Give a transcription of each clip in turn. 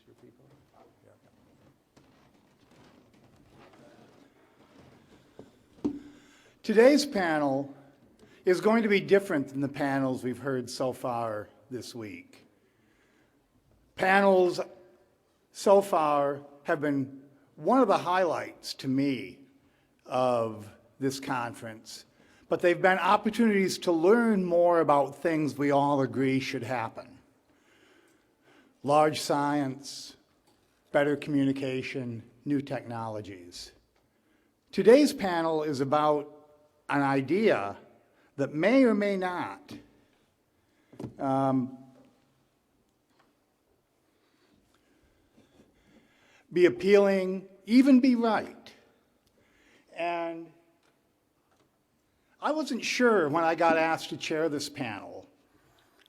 your people? Today's panel is going to be different than the panels we've heard so far this week. Panels so far have been one of the highlights to me of this conference, but they've been opportunities to learn more about things we all agree should happen. Large science, better communication, new technologies. Today's panel is about an idea that may or may not be appealing, even be right. And I wasn't sure when I got asked to chair this panel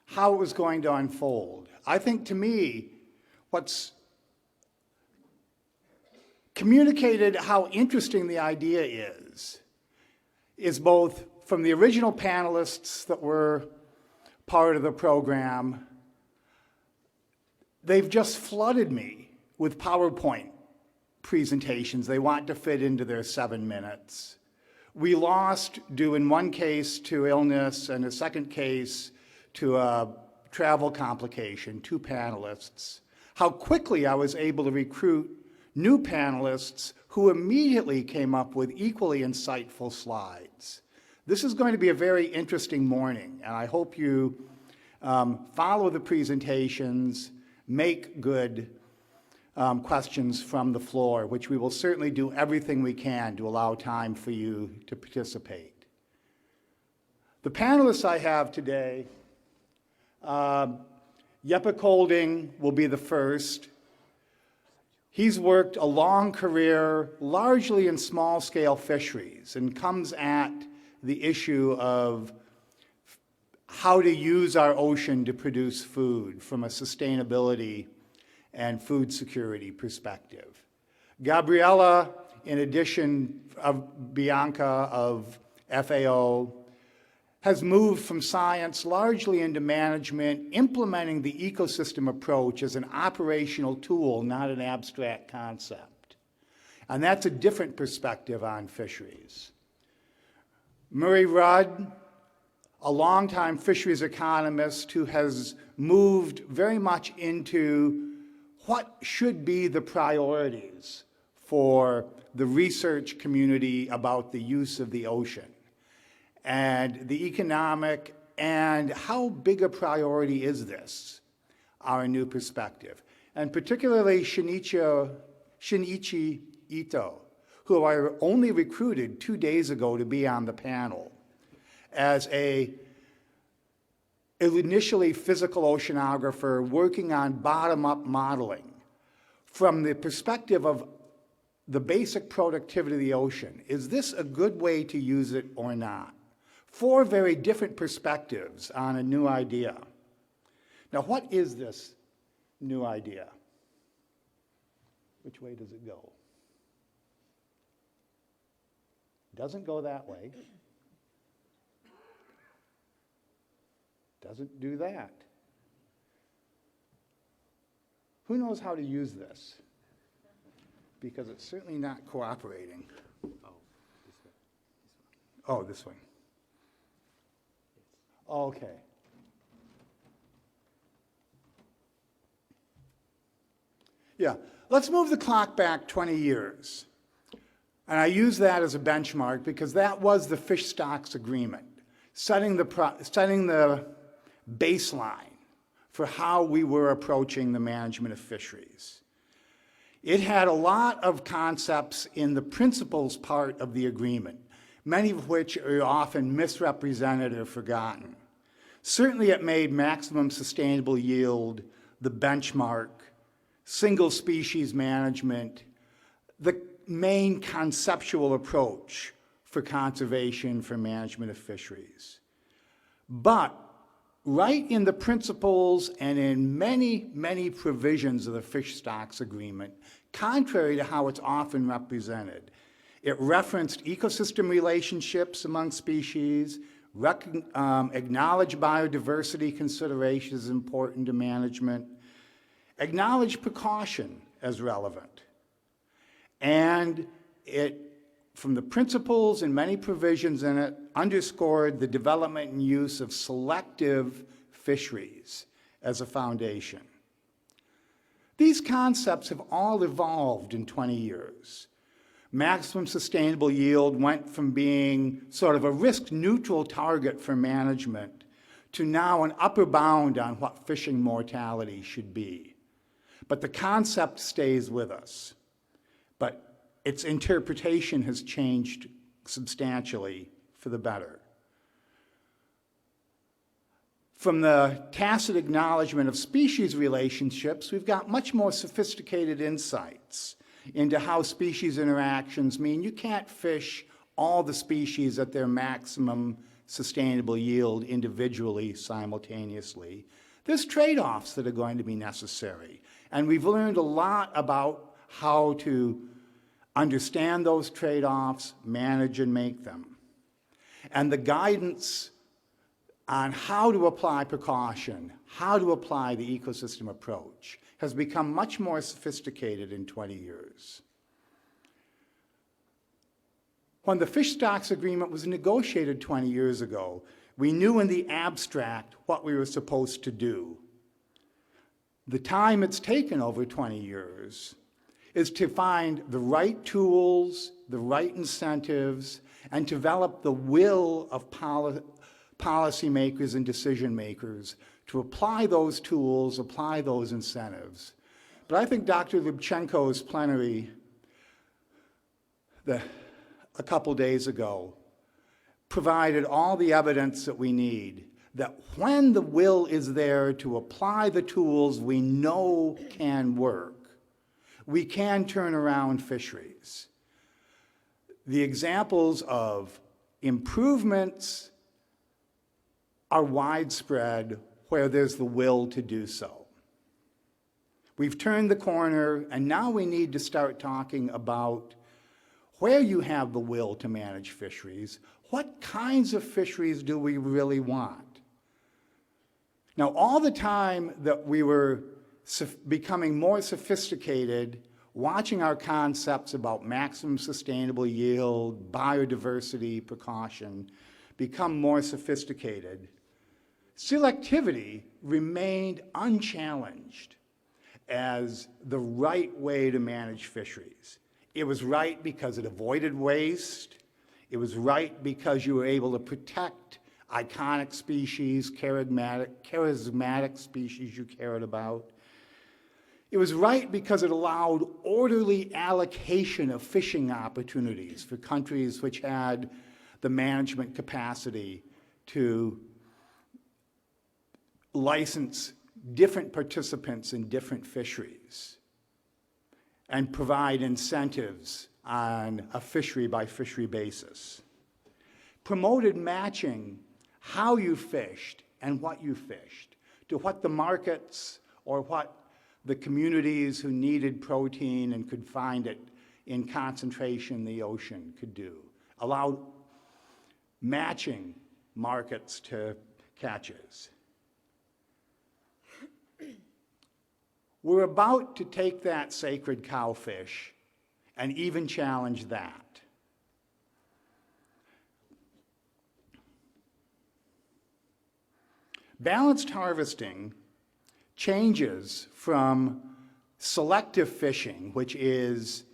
how it was going to unfold. I think to me, what's communicated how interesting the idea is both from the original panelists that were part of the program. They've just flooded me with PowerPoint presentations they want to fit into their 7 minutes. We lost, due in one case to illness and a second case to a travel complication, 2 panelists. How quickly I was able to recruit new panelists who immediately came up with equally insightful slides. This is going to be a very interesting morning, and I hope you follow the presentations, make good questions from the floor, which we will certainly do everything we can to allow time for you to participate. The panelists I have today, Jeppe Kolding will be the first. He's worked a long career largely in small-scale fisheries and comes at the issue of how to use our ocean to produce food from a sustainability and food security perspective. Gabriella, in addition of Bianca of FAO, has moved from science largely into management, implementing the ecosystem approach as an operational tool, not an abstract concept. And that's a different perspective on fisheries. Murray Rudd, a longtime fisheries economist who has moved very much into what should be the priorities for the research community about the use of the ocean and the economic and how big a priority is this, our new perspective. And particularly Shinichi Ito, who I only recruited 2 days ago to be on the panel as a initially physical oceanographer working on bottom-up modeling from the perspective of the basic productivity of the ocean. Is this a good way to use it or not? 4 very different perspectives on a new idea. Now, what is this new idea? Which way does it go? Doesn't go that way. Doesn't do that. Who knows how to use this? Because it's certainly not cooperating. Oh, this one. Okay. Yeah, let's move the clock back 20 years. And I use that as a benchmark because that was the fish stocks agreement, setting the baseline for how we were approaching the management of fisheries. It had a lot of concepts in the principles part of the agreement, many of which are often misrepresented or forgotten. Certainly it made maximum sustainable yield the benchmark, single species management, the main conceptual approach for conservation, for management of fisheries. But right in the principles and in many, many provisions of the fish stocks agreement, contrary to how it's often represented, it referenced ecosystem relationships among species, acknowledged biodiversity considerations important to management, acknowledged precaution as relevant, and it, from the principles and many provisions in it, underscored the development and use of selective fisheries as a foundation. These concepts have all evolved in 20 years. Maximum sustainable yield went from being sort of a risk-neutral target for management to now an upper bound on what fishing mortality should be. But the concept stays with us. But its interpretation has changed substantially for the better. From the tacit acknowledgement of species relationships, we've got much more sophisticated insights into how species interactions mean you can't fish all the species at their maximum sustainable yield individually, simultaneously. There's trade-offs that are going to be necessary. And we've learned a lot about how to understand those trade-offs, manage and make them. And the guidance on how to apply precaution, how to apply the ecosystem approach, has become much more sophisticated in 20 years. When the Fish Stocks Agreement was negotiated 20 years ago, we knew in the abstract what we were supposed to do. The time it's taken over 20 years is to find the right tools, the right incentives, and develop the will of policymakers and decision makers to apply those tools, apply those incentives. But I think Dr. Lubchenko's plenary a couple days ago provided all the evidence that we need that when the will is there to apply the tools we know can work, we can turn around fisheries. The examples of improvements are widespread where there's the will to do so. We've turned the corner, and now we need to start talking about where you have the will to manage fisheries, what kinds of fisheries do we really want? Now, all the time that we were becoming more sophisticated, watching our concepts about maximum sustainable yield, biodiversity, precaution, become more sophisticated, selectivity remained unchallenged as the right way to manage fisheries. It was right because it avoided waste. It was right because you were able to protect iconic species, charismatic species you cared about. It was right because it allowed orderly allocation of fishing opportunities for countries which had the management capacity to license different participants in different fisheries and provide incentives on a fishery by fishery basis. Promoted matching how you fished and what you fished to what the markets or what the communities who needed protein and could find it in concentration in the ocean could do. Allowed matching markets to catches. We're about to take that sacred cowfish and even challenge that. Balanced harvesting changes from selective fishing, which is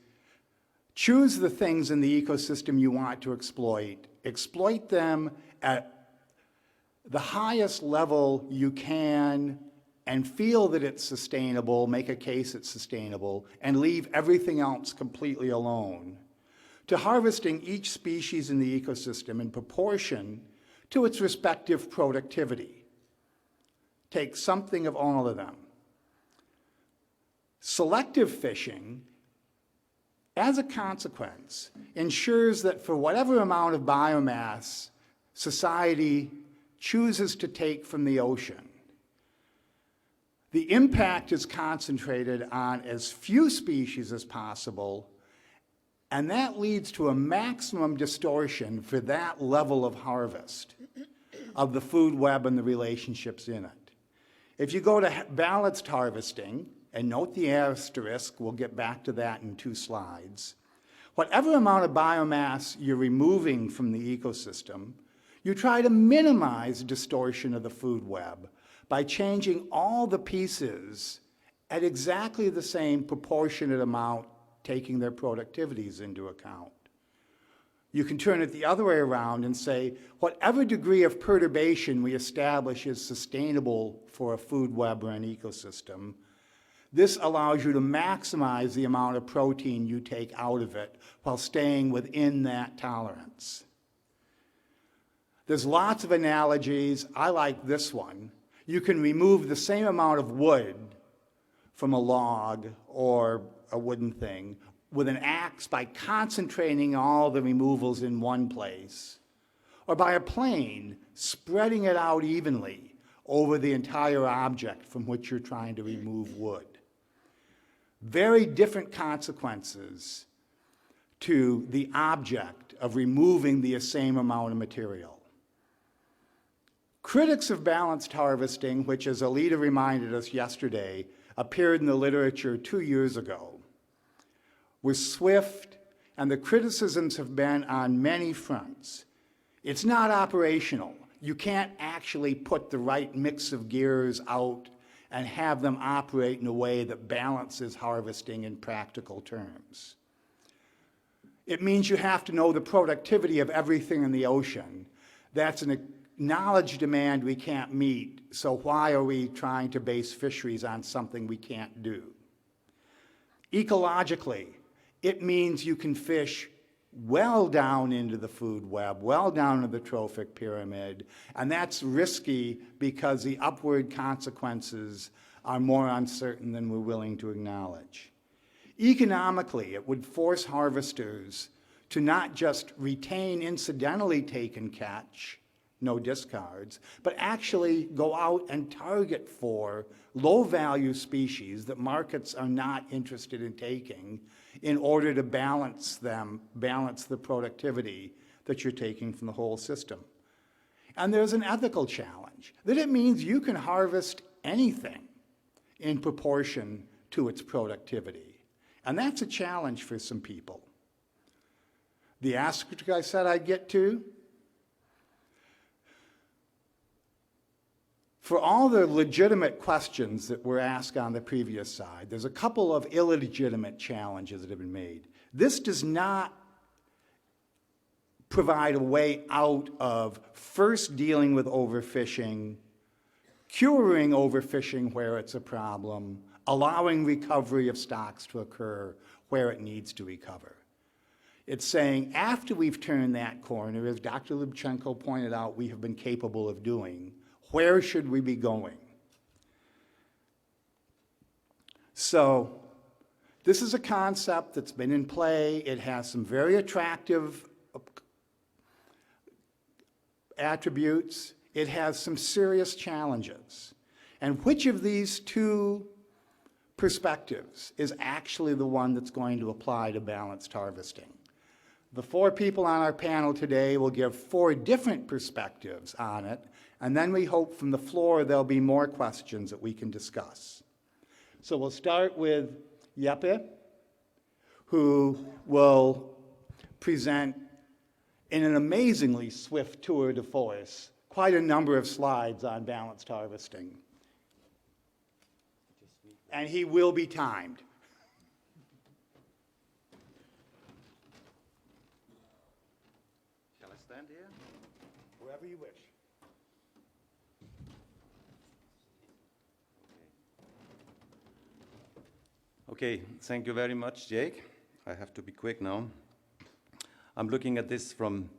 choose the things in the ecosystem you want to exploit them at the highest level you can, and feel that it's sustainable, make a case it's sustainable, and leave everything else completely alone, to harvesting each species in the ecosystem in proportion to its respective productivity. Take something of all of them. Selective fishing, as a consequence, ensures that for whatever amount of biomass society chooses to take from the ocean, the impact is concentrated on as few species as possible, and that leads to a maximum distortion for that level of harvest of the food web and the relationships in it. If you go to balanced harvesting, and note the asterisk, we'll get back to that in 2 slides. Whatever amount of biomass you're removing from the ecosystem, you try to minimize distortion of the food web by changing all the pieces at exactly the same proportionate amount, taking their productivities into account. You can turn it the other way around and say, whatever degree of perturbation we establish is sustainable for a food web or an ecosystem, this allows you to maximize the amount of protein you take out of it while staying within that tolerance. There's lots of analogies. I like this one. You can remove the same amount of wood from a log or a wooden thing with an axe by concentrating all the removals in one place, or by a plane spreading it out evenly over the entire object from which you're trying to remove wood. Very different consequences to the object of removing the same amount of material. Critics of balanced harvesting, which as Alita reminded us yesterday, appeared in the literature 2 years ago, were swift, and the criticisms have been on many fronts. It's not operational. You can't actually put the right mix of gears out and have them operate in a way that balances harvesting in practical terms. It means you have to know the productivity of everything in the ocean. That's an knowledge demand we can't meet, so why are we trying to base fisheries on something we can't do? Ecologically, it means you can fish well down into the food web, well down into the trophic pyramid, and that's risky because the upward consequences are more uncertain than we're willing to acknowledge. Economically, it would force harvesters to not just retain incidentally taken catch, no discards, but actually go out and target for low-value species that markets are not interested in taking in order to balance the productivity that you're taking from the whole system. And there's an ethical challenge, that it means you can harvest anything in proportion to its productivity. And that's a challenge for some people. The asterisk I said I'd get to, for all the legitimate questions that were asked on the previous side, there's a couple of illegitimate challenges that have been made. This does not provide a way out of first dealing with overfishing, curing overfishing where it's a problem, allowing recovery of stocks to occur where it needs to recover. It's saying after we've turned that corner, as Dr. Lubchenco pointed out we have been capable of doing, where should we be going? So this is a concept that's been in play. It has some very attractive attributes. It has some serious challenges. And which of these 2 perspectives is actually the one that's going to apply to balanced harvesting? The 4 people on our panel today will give 4 different perspectives on it, and then we hope from the floor there'll be more questions that we can discuss. So we'll start with Jeppe, who will present in an amazingly swift tour de force quite a number of slides on balanced harvesting. And he will be timed. Shall I stand here? Wherever you wish. Okay, thank you very much, Jake. I have to be quick now. I'm looking at this from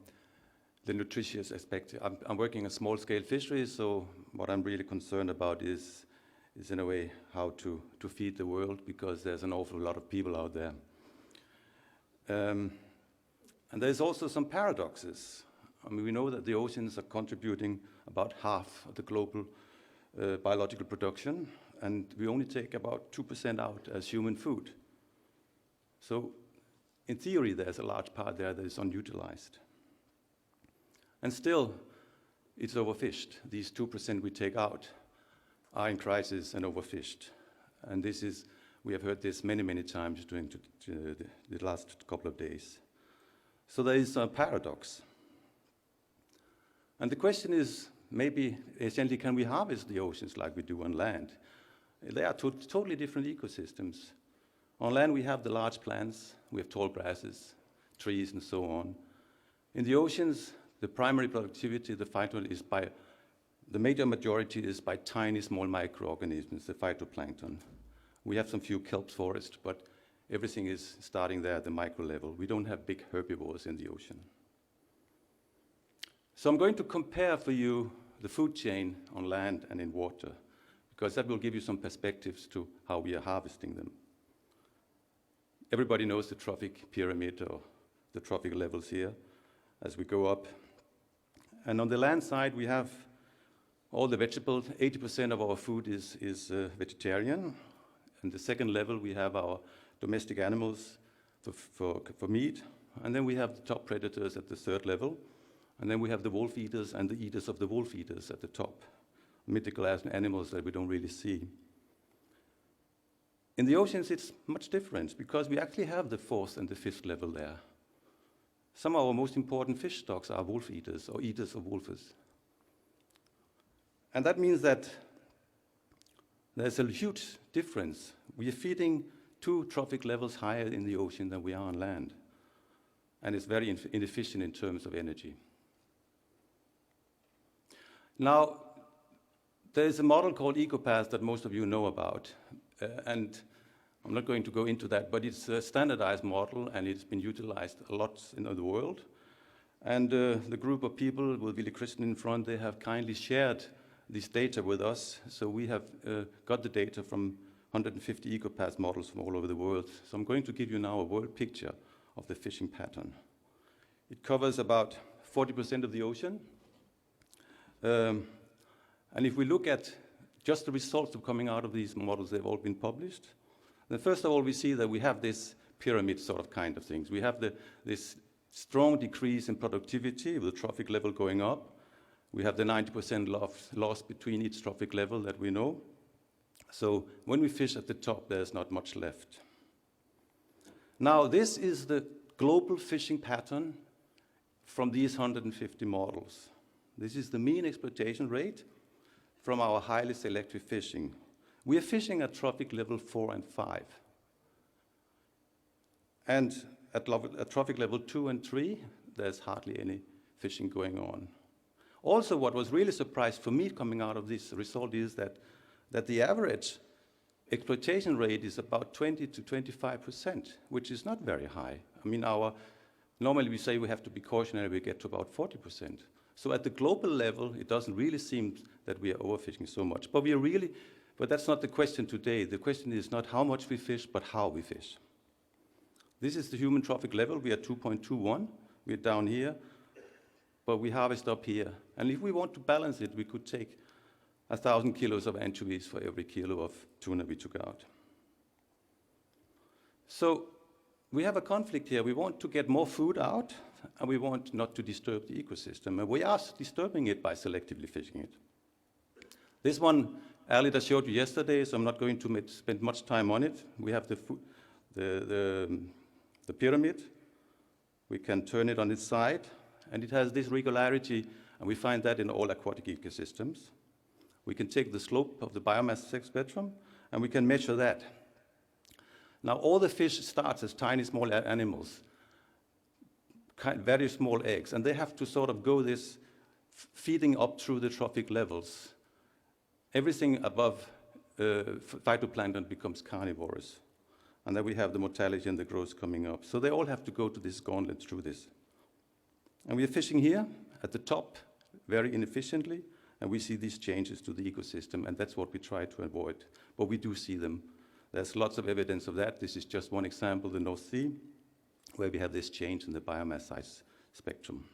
the nutritious aspect. I'm working a small-scale fishery, so what I'm really concerned about is in a way how to feed the world, because there's an awful lot of people out there. And there's also some paradoxes. I mean, we know that the oceans are contributing about half of the global biological production, and we only take about 2% out as human food. So in theory, there's a large part there that is unutilized. And still, it's overfished. These 2% we take out are in crisis and overfished. And we have heard this many, many times during the last couple of days. So there is a paradox. And the question is, maybe, essentially, can we harvest the oceans like we do on land? They are totally different ecosystems. On land, we have the large plants, we have tall grasses, trees, and so on. In the oceans, the primary productivity, the major majority is by tiny, small microorganisms, the phytoplankton. We have some few kelp forests, but everything is starting there at the micro level. We don't have big herbivores in the ocean. So I'm going to compare for you the food chain on land and in water, because that will give you some perspectives to how we are harvesting them. Everybody knows the Trophic Pyramid, or the trophic levels here, as we go up. And on the land side, we have all the vegetables. 80% of our food is vegetarian. And the second level, we have our domestic animals for meat. And then we have the top predators at the third level. And then we have the wolf eaters and the eaters of the wolf eaters at the top, mythical animals that we don't really see. In the oceans, it's much different, because we actually have the fourth and the fifth level there. Some of our most important fish stocks are wolf eaters, or eaters of wolves. And that means that there's a huge difference. We are feeding 2 trophic levels higher in the ocean than we are on land. And it's very inefficient in terms of energy. Now, there is a model called EcoPath that most of you know about. And I'm not going to go into that, but it's a standardized model, and it's been utilized a lot in the world. And the group of people with Willy Christen in front, they have kindly shared this data with us. So we have got the data from 150 EcoPath models from all over the world. So I'm going to give you now a world picture of the fishing pattern. It covers about 40% of the ocean. And if we look at just the results of coming out of these models, they've all been published. Then first of all, we see that we have this pyramid sort of kind of things. We have this strong decrease in productivity with the trophic level going up. We have the 90% loss between each trophic level that we know. So when we fish at the top, there's not much left. Now, this is the global fishing pattern from these 150 models. This is the mean exploitation rate from our highly selective fishing. We are fishing at trophic level 4 and 5. And at trophic level 2 and 3, there's hardly any fishing going on. Also, what was really surprised for me coming out of this result is that the average exploitation rate is about 20 to 25%, which is not very high. I mean, normally we say we have to be cautionary, we get to about 40%. So at the global level, it doesn't really seem that we are overfishing so much. But that's not the question today. The question is not how much we fish, but how we fish. This is the human trophic level. We are 2.21. We're down here, but we harvest up here. And if we want to balance it, we could take 1,000 kilos of anchovies for every kilo of tuna we took out. So we have a conflict here. We want to get more food out, and we want not to disturb the ecosystem. And we are disturbing it by selectively fishing it. This one, Alida showed you yesterday, so I'm not going to spend much time on it. We have the pyramid. We can turn it on its side, and it has this regularity, and we find that in all aquatic ecosystems. We can take the slope of the biomass spectrum, and we can measure that. Now, all the fish starts as tiny, small animals, very small eggs, and they have to sort of go this feeding up through the trophic levels. Everything above phytoplankton becomes carnivorous, and then we have the mortality and the growth coming up. So they all have to go to this gauntlet through this. And we are fishing here at the top very inefficiently, and we see these changes to the ecosystem, and that's what we try to avoid. But we do see them. There's lots of evidence of that. This is just one example, the North Sea, where we have this change in the biomass size spectrum.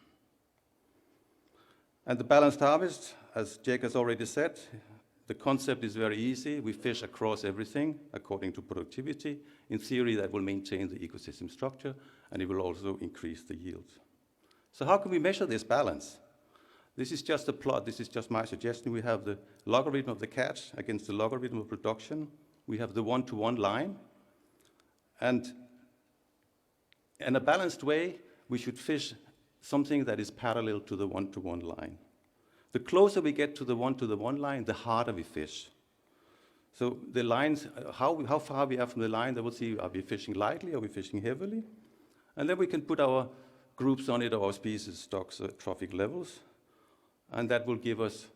And the balanced harvest, as Jake has already said, the concept is very easy. We fish across everything according to productivity. In theory, that will maintain the ecosystem structure, and it will also increase the yield. So how can we measure this balance? This is just a plot. This is just my suggestion. We have the logarithm of the catch against the logarithm of production. we have the one-to-one line. And in a balanced way, we should fish something that is parallel to the one-to-one line. The closer we get to the one-to-one line, the harder we fish. So the lines, how far we are from the line, they will see, are we fishing lightly, are we fishing heavily? And then we can put our groups on it, or our species, stocks, trophic levels, and that will give us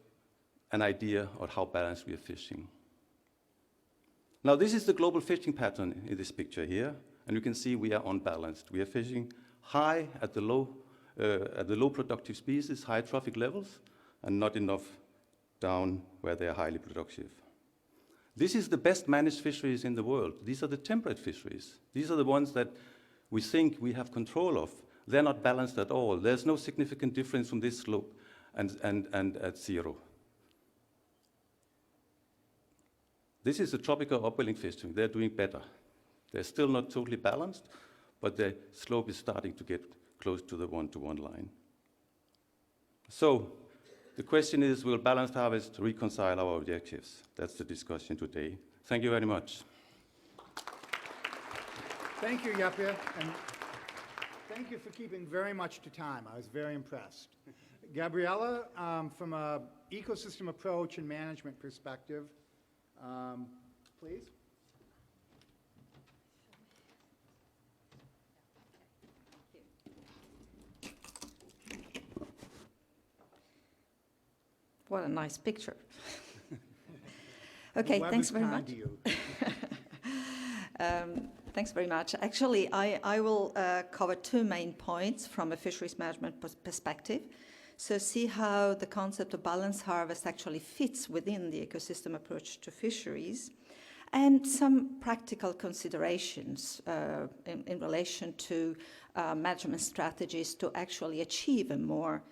an idea of how balanced we are fishing. Now this is the global fishing pattern in this picture here, and you can see we are unbalanced. We are fishing high at the low productive species, high trophic levels, and not enough down where they are highly productive. This is the best managed fisheries in the world. These are the temperate fisheries. These are the ones that we think we have control of. They're not balanced at all. There's no significant difference from this slope and at zero. This is the tropical upwelling fishery. They're doing better. They're still not totally balanced, but the slope is starting to get close to the one-to-one line. So the question is, will balanced harvest reconcile our objectives? That's the discussion today. Thank you very much. Thank you, Jeppe, and thank you for keeping very much to time. I was very impressed. Gabriella, from an ecosystem approach and management perspective, please. What a nice picture. Okay, thanks very much. Thanks very much. Actually, I will cover two main points from a fisheries management perspective. So see how the concept of balanced harvest actually fits within the ecosystem approach to fisheries, and some practical considerations in relation to management strategies to actually achieve a more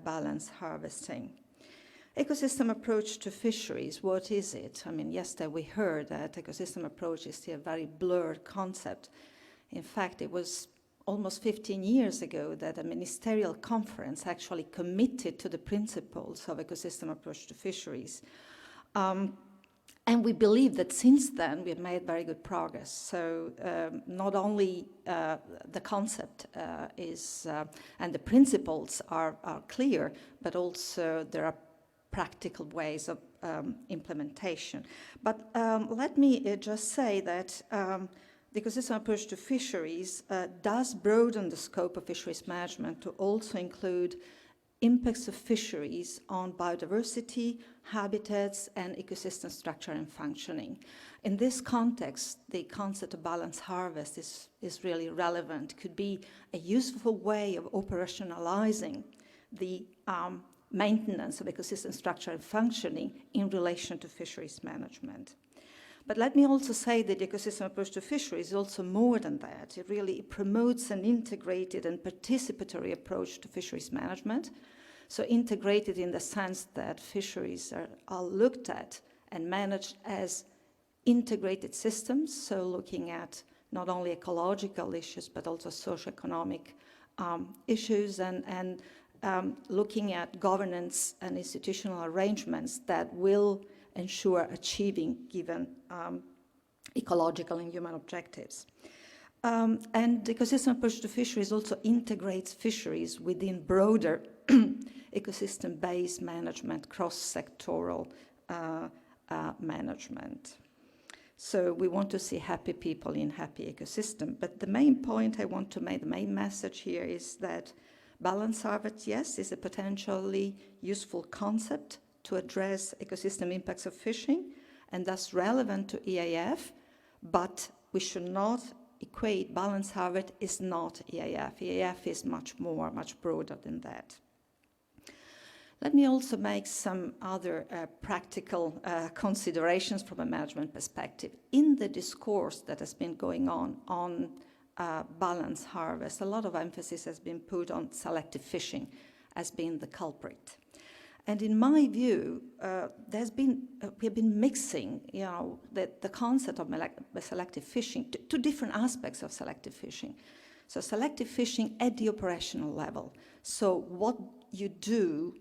balanced harvesting. Ecosystem approach to fisheries, what is it? I mean, yesterday we heard that ecosystem approach is still a very blurred concept. In fact, it was almost 15 years ago that a ministerial conference actually committed to the principles of ecosystem approach to fisheries. And we believe that since then we have made very good progress. So not only the concept is and the principles are clear, but also there are practical ways of implementation. But let me just say that the ecosystem approach to fisheries does broaden the scope of fisheries management to also include impacts of fisheries on biodiversity, habitats, and ecosystem structure and functioning. In this context, the concept of balanced harvest is really relevant. It could be a useful way of operationalizing the maintenance of ecosystem structure and functioning in relation to fisheries management. But let me also say that the ecosystem approach to fisheries is also more than that. It really promotes an integrated and participatory approach to fisheries management. So integrated in the sense that fisheries are looked at and managed as integrated systems, so looking at not only ecological issues, but also socioeconomic issues and looking at governance and institutional arrangements that will ensure achieving given ecological and human objectives. And the ecosystem approach to fisheries also integrates fisheries within broader ecosystem-based management, cross-sectoral management. So we want to see happy people in happy ecosystem. But the main point I want to make, the main message here is that balanced harvest, yes, is a potentially useful concept to address ecosystem impacts of fishing, and thus relevant to EAF, but we should not equate balanced harvest is not EAF. EAF is much more, much broader than that. Let me also make some other practical considerations from a management perspective. In the discourse that has been going on balanced harvest, a lot of emphasis has been put on selective fishing as being the culprit. And in my view, we have been mixing, the concept of selective fishing, two different aspects of selective fishing. So selective fishing at the operational level. So what you do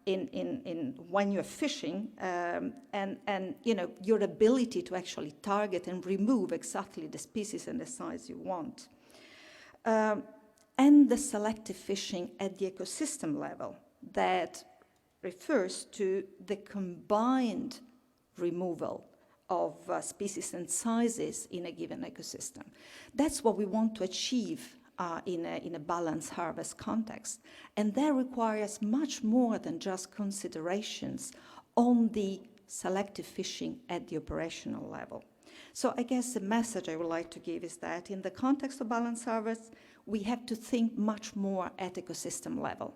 in when you're fishing, and you know, your ability to actually target and remove exactly the species and the size you want. And the selective fishing at the ecosystem level that refers to the combined removal of species and sizes in a given ecosystem. That's what we want to achieve in a balanced harvest context. And that requires much more than just considerations on the selective fishing at the operational level. So I guess the message I would like to give is that in the context of balanced harvest, we have to think much more at ecosystem level.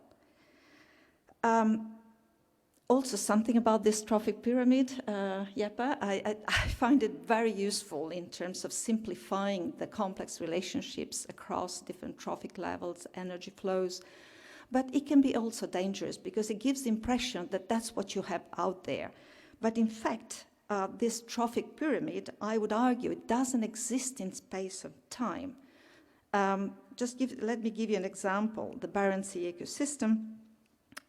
Also, something about this trophic pyramid, Jeppe, I find it very useful in terms of simplifying the complex relationships across different trophic levels, energy flows. But it can be also dangerous because it gives the impression that that's what you have out there. But in fact, this trophic pyramid, I would argue, it doesn't exist in space and time. Let me give you an example. The Barents Sea ecosystem,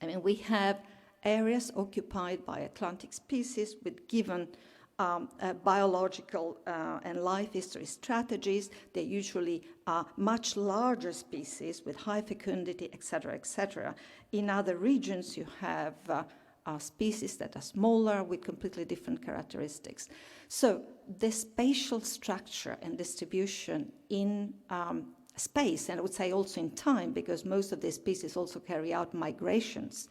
I mean, we have areas occupied by Atlantic species with given biological and life history strategies. They're usually much larger species with high fecundity, et cetera, et cetera. In other regions, you have species that are smaller with completely different characteristics. So the spatial structure and distribution in space, and I would say also in time, because most of these species also carry out migrations,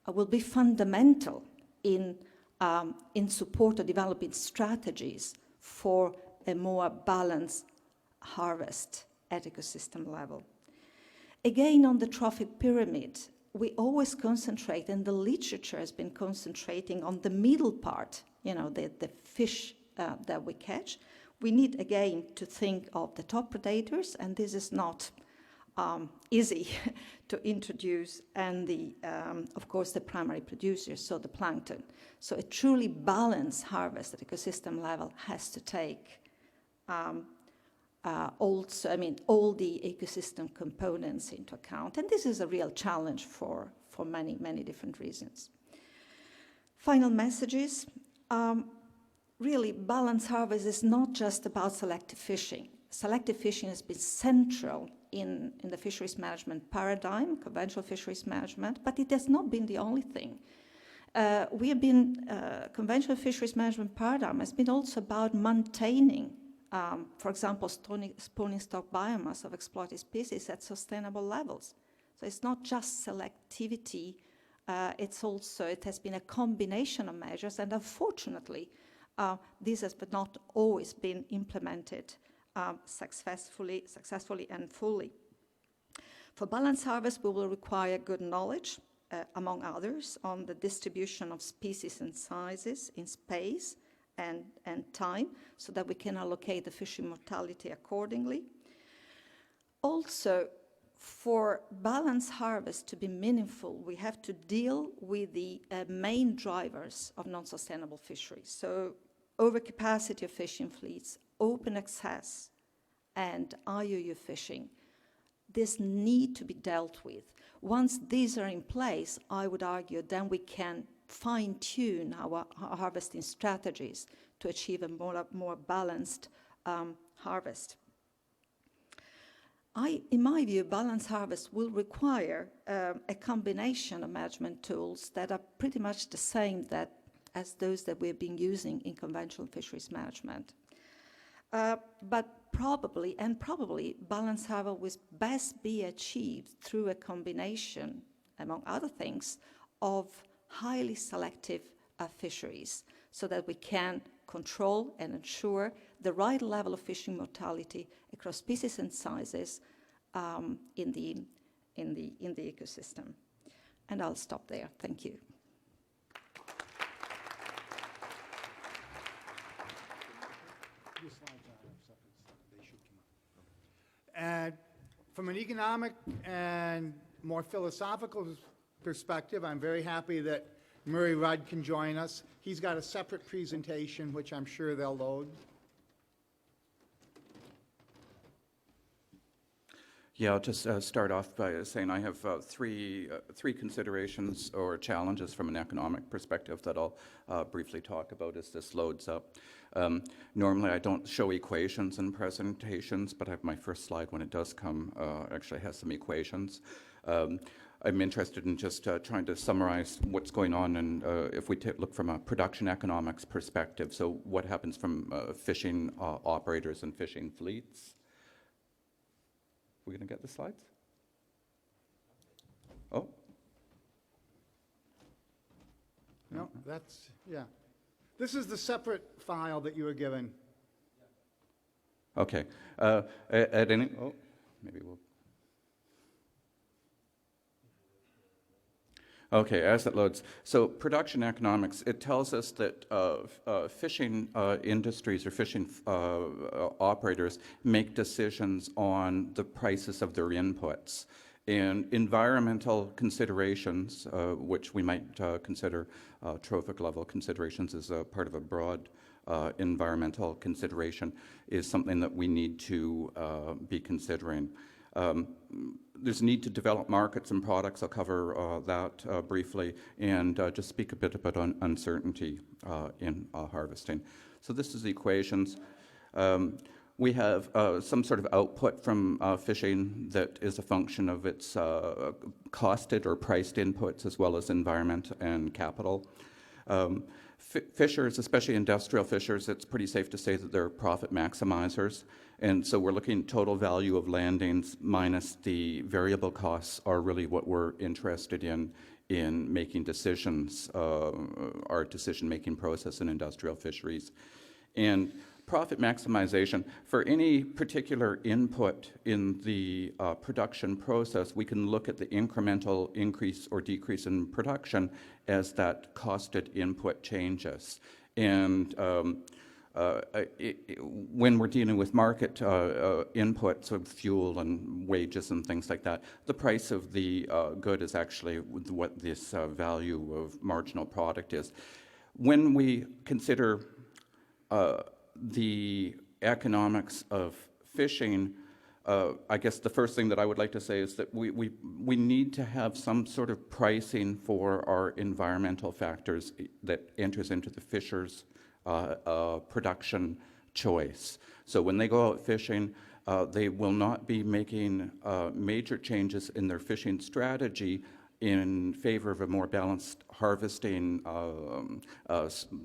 will be fundamental in support of developing strategies for a more balanced harvest at ecosystem level. Again, on the trophic pyramid, we always concentrate, and the literature has been concentrating on the middle part, you know, the fish that we catch. We need, again, to think of the top predators, and this is not easy to introduce, and of course, the primary producers, so the plankton. So a truly balanced harvest at ecosystem level has to take also, I mean, all the ecosystem components into account, and this is a real challenge for many, many different reasons. Final messages. Really, balanced harvest is not just about selective fishing. Selective fishing has been central in the fisheries management paradigm, conventional fisheries management, but it has not been the only thing. Conventional fisheries management paradigm has been also about maintaining, for example, spawning stock biomass of exploited species at sustainable levels. So it's not just selectivity, it has been a combination of measures, and unfortunately, this has not always been implemented successfully and fully. For balanced harvest, we will require good knowledge, among others, on the distribution of species and sizes in space and time, so that we can allocate the fishing mortality accordingly. Also, for balanced harvest to be meaningful, we have to deal with the main drivers of non-sustainable fisheries. So overcapacity of fishing fleets, open access, and IUU fishing. This need to be dealt with. Once these are in place, I would argue then we can fine-tune our harvesting strategies to achieve a more balanced harvest. In my view, balanced harvest will require a combination of management tools that are pretty much the same as those that we've been using in conventional fisheries management. But probably, balanced harvest will best be achieved through a combination, among other things, of highly selective fisheries, so that we can control and ensure the right level of fishing mortality across species and sizes in the ecosystem. And I'll stop there. Thank you. And from an economic and more philosophical perspective, I'm very happy that Murray Rudd can join us. He's got a separate presentation, which I'm sure they'll load. Yeah, I'll just start off by saying I have three considerations or challenges from an economic perspective that I'll briefly talk about as this loads up. Normally I don't show equations in presentations, but I have my first slide when it does come actually has some equations. I'm interested in just trying to summarize what's going on, and if we look from a production economics perspective, so what happens from fishing operators and fishing fleets. We're going to get the slides? Oh. No, that's, yeah. This is the separate file that you were given. Okay. At any, oh, maybe we'll. Okay, as it loads. So production economics, it tells us that fishing industries or fishing operators make decisions on the prices of their inputs. And environmental considerations, which we might consider trophic level considerations as a part of a broad environmental consideration, is something that we need to be considering. There's a need to develop markets and products. I'll cover that briefly, and just speak a bit about uncertainty in harvesting. So this is the equations. We have some sort of output from fishing that is a function of its costed or priced inputs, as well as environment and capital. Fishers, especially industrial fishers, it's pretty safe to say that they're profit maximizers. And so we're looking at total value of landings minus the variable costs are really what we're interested in making decisions, our decision-making process in industrial fisheries. And profit maximization, for any particular input in the production process, we can look at the incremental increase or decrease in production as that costed input changes. And when we're dealing with market inputs of fuel and wages and things like that, the price of the good is actually what this value of marginal product is. When we consider the economics of fishing, I guess the first thing that I would like to say is that we need to have some sort of pricing for our environmental factors that enters into the fisher's production choice. So when they go out fishing, they will not be making major changes in their fishing strategy in favor of a more balanced harvesting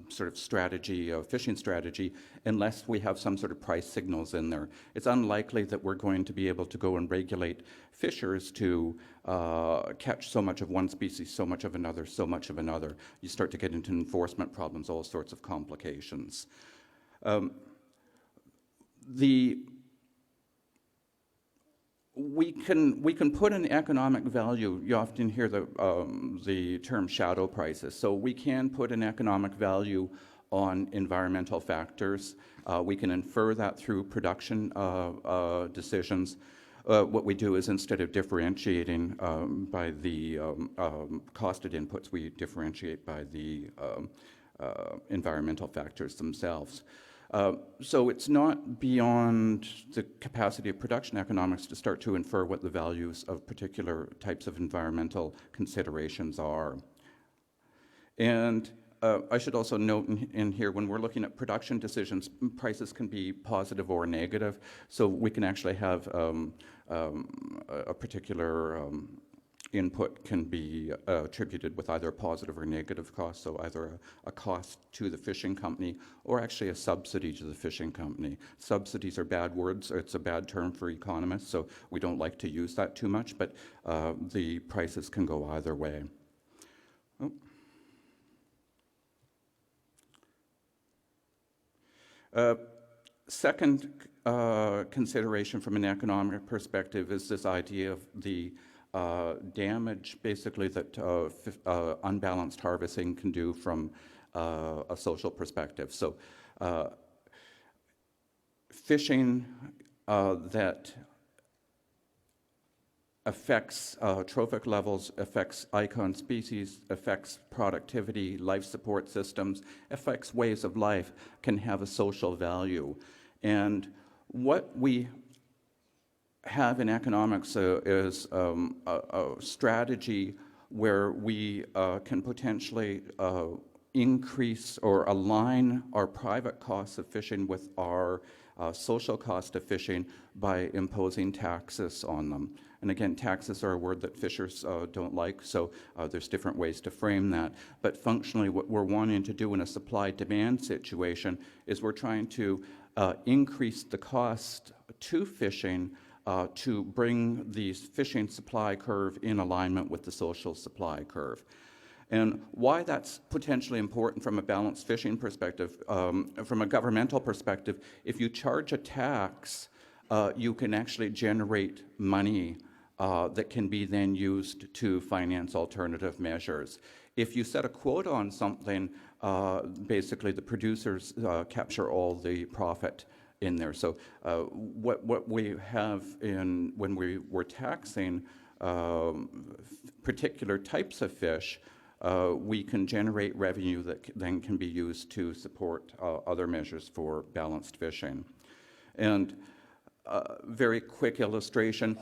sort of strategy, fishing strategy, unless we have some sort of price signals in there. It's unlikely that we're going to be able to go and regulate fishers to catch so much of one species, so much of another, so much of another. You start to get into enforcement problems, all sorts of complications. We can put an economic value. You often hear the term shadow prices. So we can put an economic value on environmental factors. We can infer that through production decisions. What we do is, instead of differentiating by the costed inputs, we differentiate by the environmental factors themselves. So it's not beyond the capacity of production economics to start to infer what the values of particular types of environmental considerations are. And I should also note in here, when we're looking at production decisions, prices can be positive or negative. So we can actually have a particular input can be attributed with either a positive or negative cost, so either a cost to the fishing company or actually a subsidy to the fishing company. Subsidies are bad words. It's a bad term for economists, so we don't like to use that too much, but the prices can go either way. Second consideration from an economic perspective is this idea of the damage, basically, that unbalanced harvesting can do from a social perspective. So fishing that affects trophic levels, affects icon species, affects productivity, life support systems, affects ways of life, can have a social value. And what we have in economics is a strategy where we can potentially increase or align our private costs of fishing with our social cost of fishing by imposing taxes on them. And again, taxes are a word that fishers don't like, so there's different ways to frame that. But functionally, what we're wanting to do in a supply-demand situation is we're trying to increase the cost to fishing to bring the fishing supply curve in alignment with the social supply curve. And why that's potentially important from a balanced fishing perspective, from a governmental perspective, if you charge a tax, you can actually generate money that can be then used to finance alternative measures. If you set a quota on something, basically the producers capture all the profit in there. So what we have when we were taxing particular types of fish, we can generate revenue that then can be used to support other measures for balanced fishing. And very quick illustration,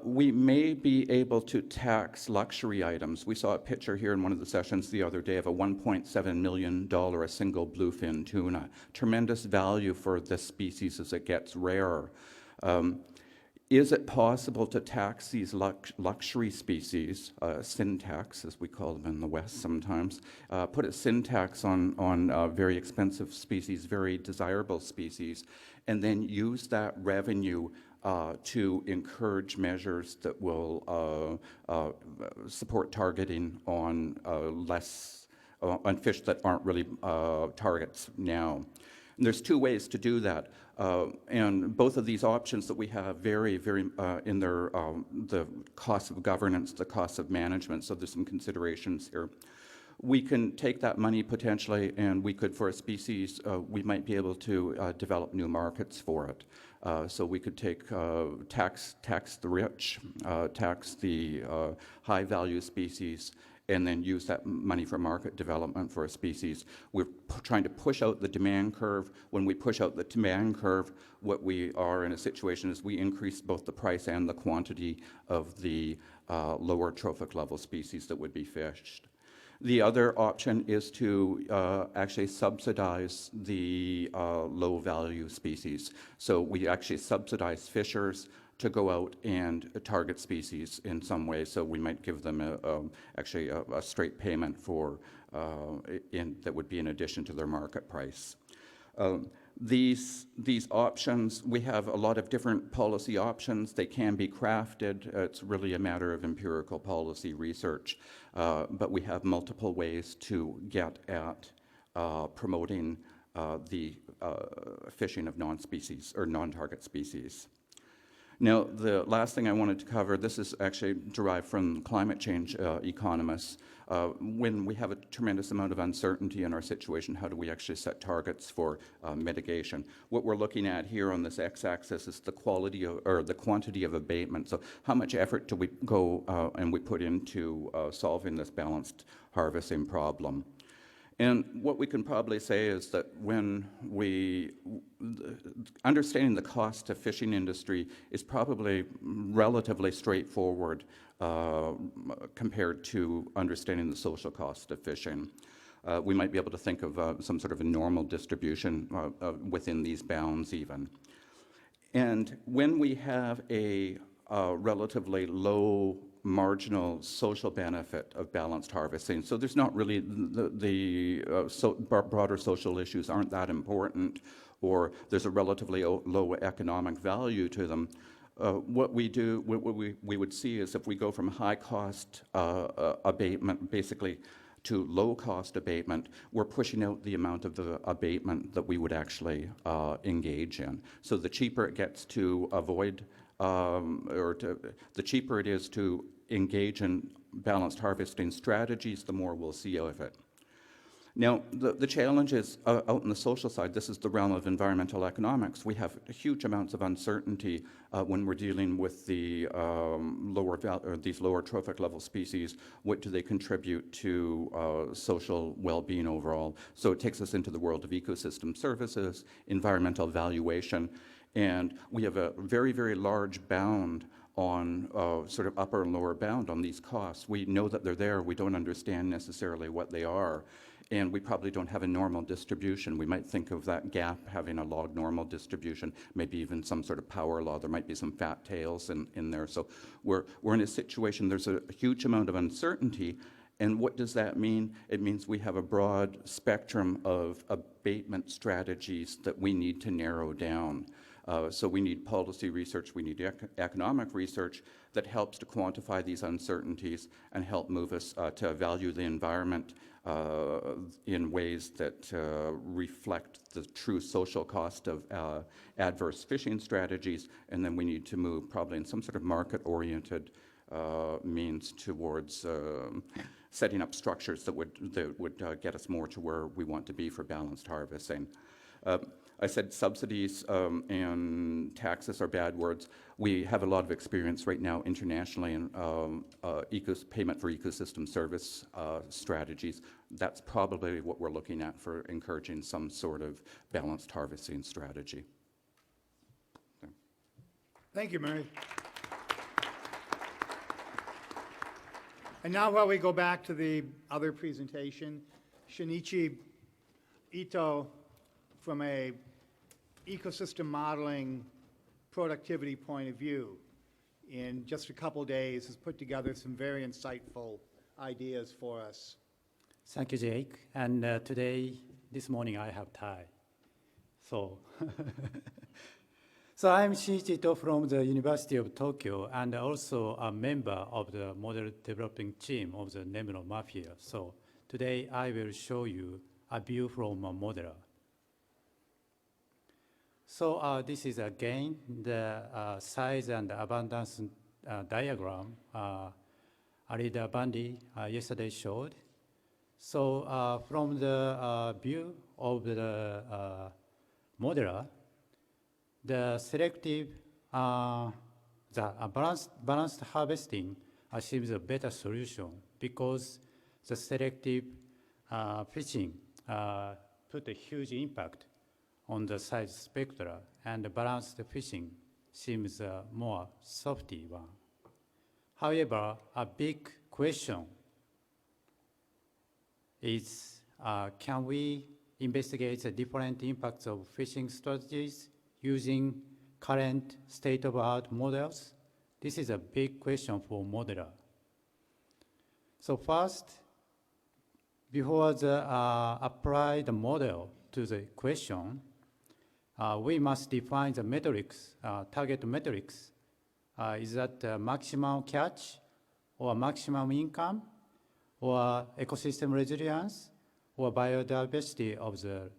we may be able to tax luxury items. We saw a picture here in one of the sessions the other day of a $1.7 million a single bluefin tuna. Tremendous value for this species as it gets rarer. Is it possible to tax these luxury species, sin tax as we call them in the West sometimes, put a sin tax on very expensive species, very desirable species, and then use that revenue to encourage measures that will support targeting on on fish that aren't really targets now. And there's two ways to do that, and both of these options that we have vary in their the cost of governance, the cost of management. So there's some considerations here. We can take that money potentially, and we could, for a species, we might be able to develop new markets for it. So we could take tax the rich, tax the high-value species, and then use that money for market development for a species. We're trying to push out the demand curve. When we push out the demand curve, what we are in a situation is we increase both the price and the quantity of the lower trophic level species that would be fished. The other option is to actually subsidize the low-value species. So we actually subsidize fishers to go out and target species in some way. So we might give them actually a straight payment for that would be in addition to their market price. These options, we have a lot of different policy options. They can be crafted. It's really a matter of empirical policy research. But we have multiple ways to get at promoting the fishing of non-species or non-target species. Now, the last thing I wanted to cover, this is actually derived from climate change economists. When we have a tremendous amount of uncertainty in our situation, how do we actually set targets for mitigation? What we're looking at here on this x-axis is the quality of, or the quantity of abatement. So how much effort do we go and we put into solving this balanced harvesting problem? And what we can probably say is that when understanding the cost of fishing industry is probably relatively straightforward compared to understanding the social cost of fishing. We might be able to think of some sort of a normal distribution within these bounds even. And when we have a relatively low marginal social benefit of balanced harvesting. So there's not really broader social issues aren't that important, or there's a relatively low economic value to them. What we would see is if we go from high cost abatement basically to low cost abatement, we're pushing out the amount of the abatement that we would actually engage in. So the cheaper it gets to avoid the cheaper it is to engage in balanced harvesting strategies, the more we'll see of it. Now, the challenge is out on the social side. This is the realm of environmental economics. We have huge amounts of uncertainty when we're dealing with the these lower trophic level species. What do they contribute to social well-being overall? So it takes us into the world of ecosystem services, environmental valuation. And we have a very, very large bound on sort of upper and lower bound on these costs. We know that they're there. We don't understand necessarily what they are. And we probably don't have a normal distribution. We might think of that gap having a log normal distribution, maybe even some sort of power law. There might be some fat tails in there. So we're in a situation, there's a huge amount of uncertainty. And what does that mean? It means we have a broad spectrum of abatement strategies that we need to narrow down. So we need policy research, we need economic research that helps to quantify these uncertainties and help move us to value the environment in ways that reflect the true social cost of adverse fishing strategies. And then we need to move probably in some sort of market-oriented means towards setting up structures that would get us more to where we want to be for balanced harvesting. I said subsidies and taxes are bad words. We have a lot of experience right now internationally in payment for ecosystem service strategies. That's probably what we're looking at for encouraging some sort of balanced harvesting strategy. Thank you, Murray. And now while we go back to the other presentation, Shinichi Ito, from a ecosystem modeling productivity point of view, in just a couple days has put together some very insightful ideas for us. Thank you, Jake. And this morning I have Thai. So, so I'm Shinichi Ito from the University of Tokyo and also a member of the model developing team of the Nemuro Mafia. So today I will show you a view from a modeler. So this is again the size and abundance diagram Arida Bandi yesterday showed. So from the view of the modeler, the selective, balanced harvesting seems a better solution because the selective fishing put a huge impact on the size spectra, and the balanced fishing seems a more softy one. However, a big question is, can we investigate the different impacts of fishing strategies using current state-of-the-art models? This is a big question for modeler. So first, before apply the model to the question, we must define the metrics, target metrics. Is that maximum catch or maximum income or ecosystem resilience or biodiversity of the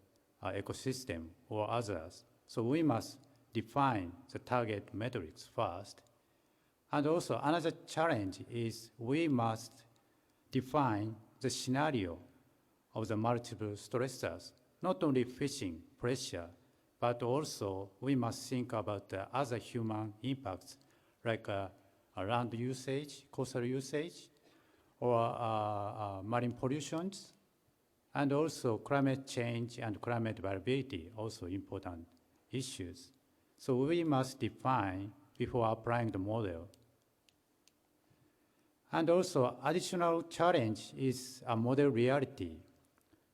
ecosystem or others? So we must define the target metrics first. And also another challenge is we must define the scenario of the multiple stressors, not only fishing pressure, but also we must think about the other human impacts like land usage, coastal usage, or marine pollutions, and also climate change and climate variability, also important issues. So we must define before applying the model. And also additional challenge is a model reality.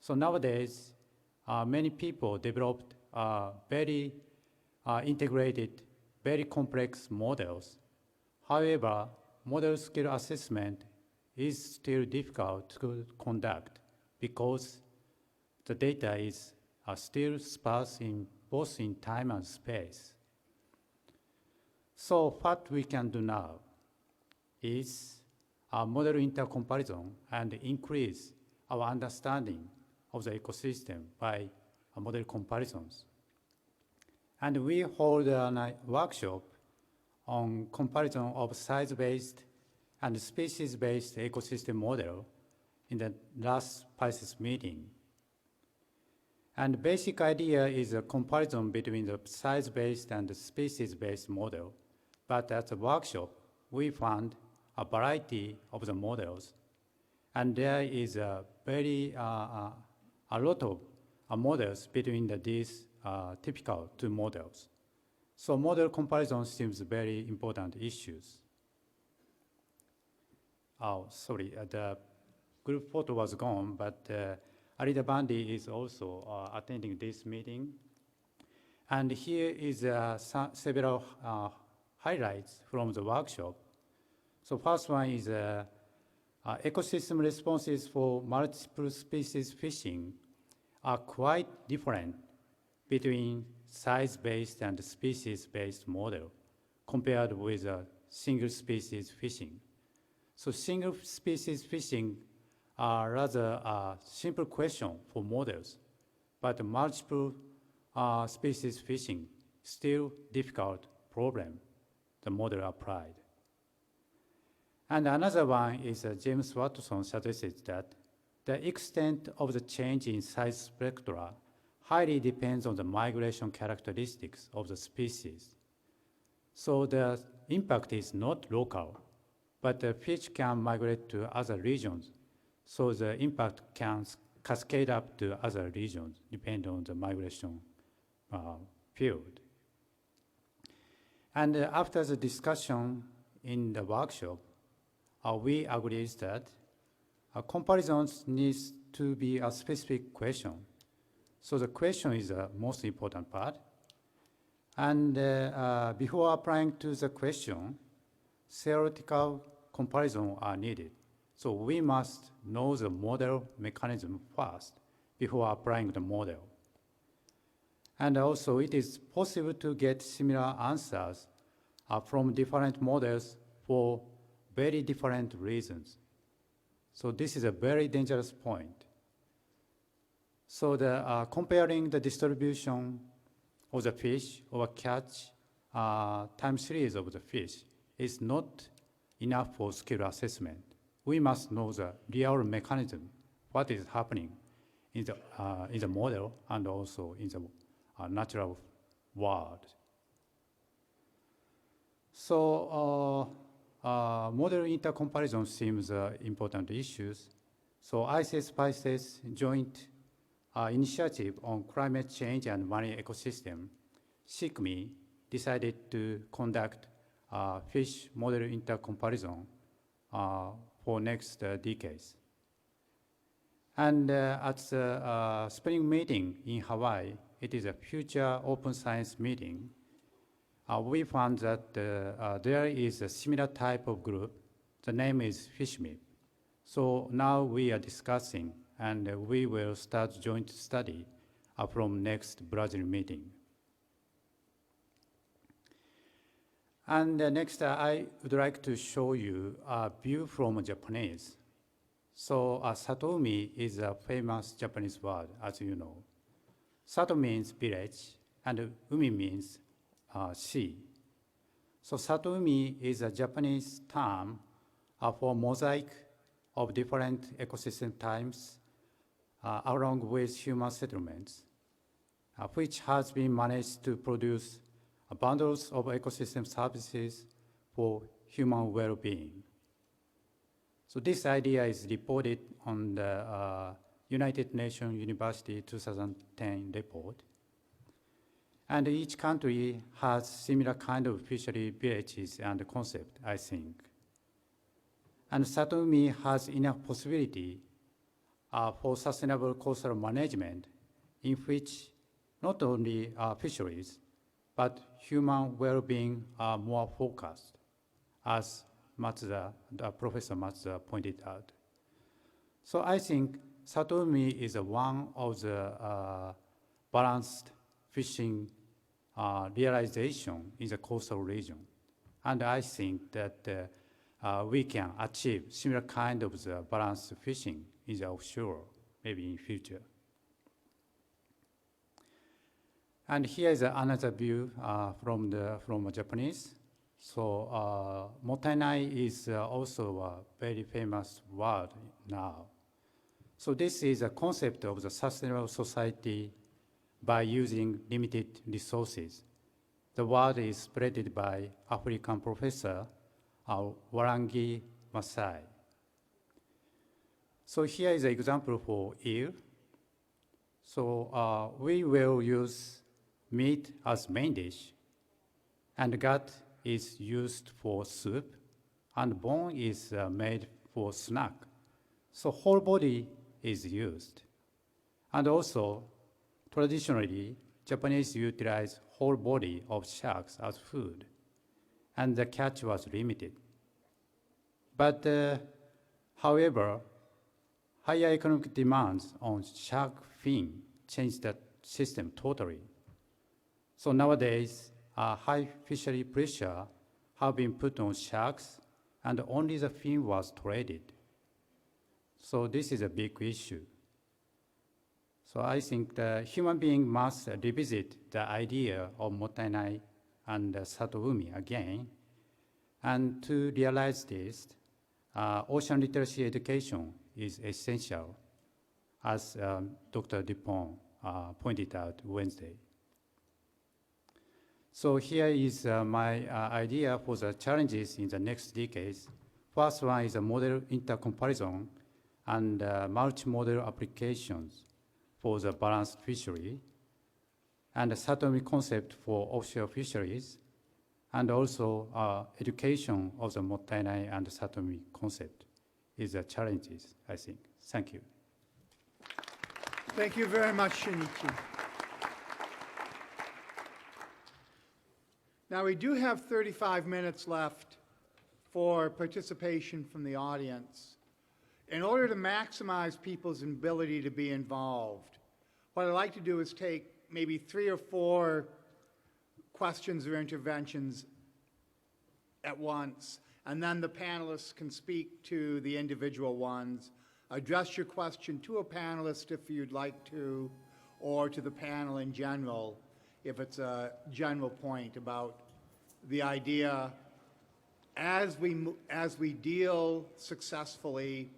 So nowadays, many people developed very integrated, very complex models. However, model skill assessment is still difficult to conduct because the data is still sparse in both in time and space. So what we can do now is model intercomparison and increase our understanding of the ecosystem by model comparisons. And we hold a workshop on comparison of size-based and species-based ecosystem model in the last PICES meeting. And the basic idea is a comparison between the size-based and the species-based model. But at the workshop, we found a variety of the models. And there is a very, a lot of models between these typical two models. So model comparison seems very important issues. Oh, sorry, the group photo was gone, but Arida Bandi is also attending this meeting. And here is several highlights from the workshop. So first one is ecosystem responses for multiple species fishing are quite different between size-based and species-based model compared with single species fishing. So single species fishing are rather a simple question for models, but multiple species fishing still difficult problem the model applied. And another one is James Watson suggested that the extent of the change in size spectra highly depends on the migration characteristics of the species. So the impact is not local, but the fish can migrate to other regions. So the impact can cascade up to other regions depending on the migration field. And after the discussion in the workshop, we agreed that comparisons needs to be a specific question. So the question is the most important part. And before applying to the question, theoretical comparisons are needed. So we must know the model mechanism first before applying the model. And also it is possible to get similar answers from different models for very different reasons. So this is a very dangerous point. So the comparing the distribution of the fish or catch time series of the fish is not enough for skill assessment. We must know the real mechanism, what is happening in the model and also in the natural world. So model intercomparison seems important issues. So ICES-PICES joint initiative on climate change and marine ecosystem, SICMI, decided to conduct fish model intercomparison for next decades. And at the spring meeting in Hawaii, it is a future open science meeting. We found that there is a similar type of group. The name is FishMIP. So now we are discussing, and we will start joint study from next Brazil meeting. And next, I would like to show you a view from Japanese. So Satoumi is a famous Japanese word, as you know. Sato means village, and umi means sea. So Satoumi is a Japanese term for mosaic of different ecosystem types along with human settlements, which has been managed to produce bundles of ecosystem services for human well-being. So this idea is reported on the United Nations University 2010 report. And each country has similar kind of fishery villages and concept, I think. And Satoumi has enough possibility for sustainable coastal management in which not only fisheries, but human well-being are more focused, as Professor Matsuda pointed out. So I think Satoumi is one of the balanced fishing realization in the coastal region. And I think that we can achieve similar kind of the balanced fishing in the offshore, maybe in future. And here is another view from Japanese. So mottainai is also a very famous word now. So this is a concept of the sustainable society by using limited resources. The word is spreaded by African professor Warangi Masai. So here is an example for eel. So we will use meat as main dish, and gut is used for soup, and bone is made for snack. So whole body is used. And also, traditionally, Japanese utilize whole body of sharks as food, and the catch was limited. But however, higher economic demands on shark fin changed the system totally. So nowadays, high fishery pressure have been put on sharks, and only the fin was traded. So this is a big issue. So I think the human being must revisit the idea of mottainai and satoumi again. And to realize this, ocean literacy education is essential, as Dr. Dupont pointed out Wednesday. So here is my idea for the challenges in the next decades. First one is a model intercomparison and multi-model applications for the balanced fishery, and the satomi concept for offshore fisheries, and also education of the mottainai and satomi concept is the challenges, I think. Thank you. Thank you very much, Shinichi. Now, we do have 35 minutes left for participation from the audience. In order to maximize people's ability to be involved, what I'd like to do is take maybe 3 or 4 questions or interventions at once, and then the panelists can speak to the individual ones. Address your question to a panelist if you'd like to, or to the panel in general if it's a general point about the idea as we deal successfully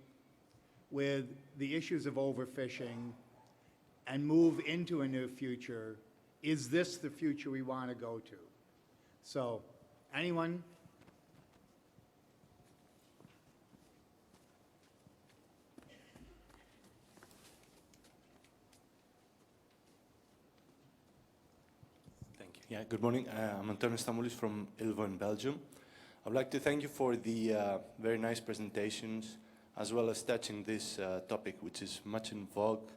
with the issues of overfishing and move into a new future, is this the future we want to go to? So, anyone? Thank you. Yeah, good morning. I'm Antonio Stamoulis from Ilvo in Belgium. I'd like to thank you for the very nice presentations, as well as touching this topic, which is much in vogue,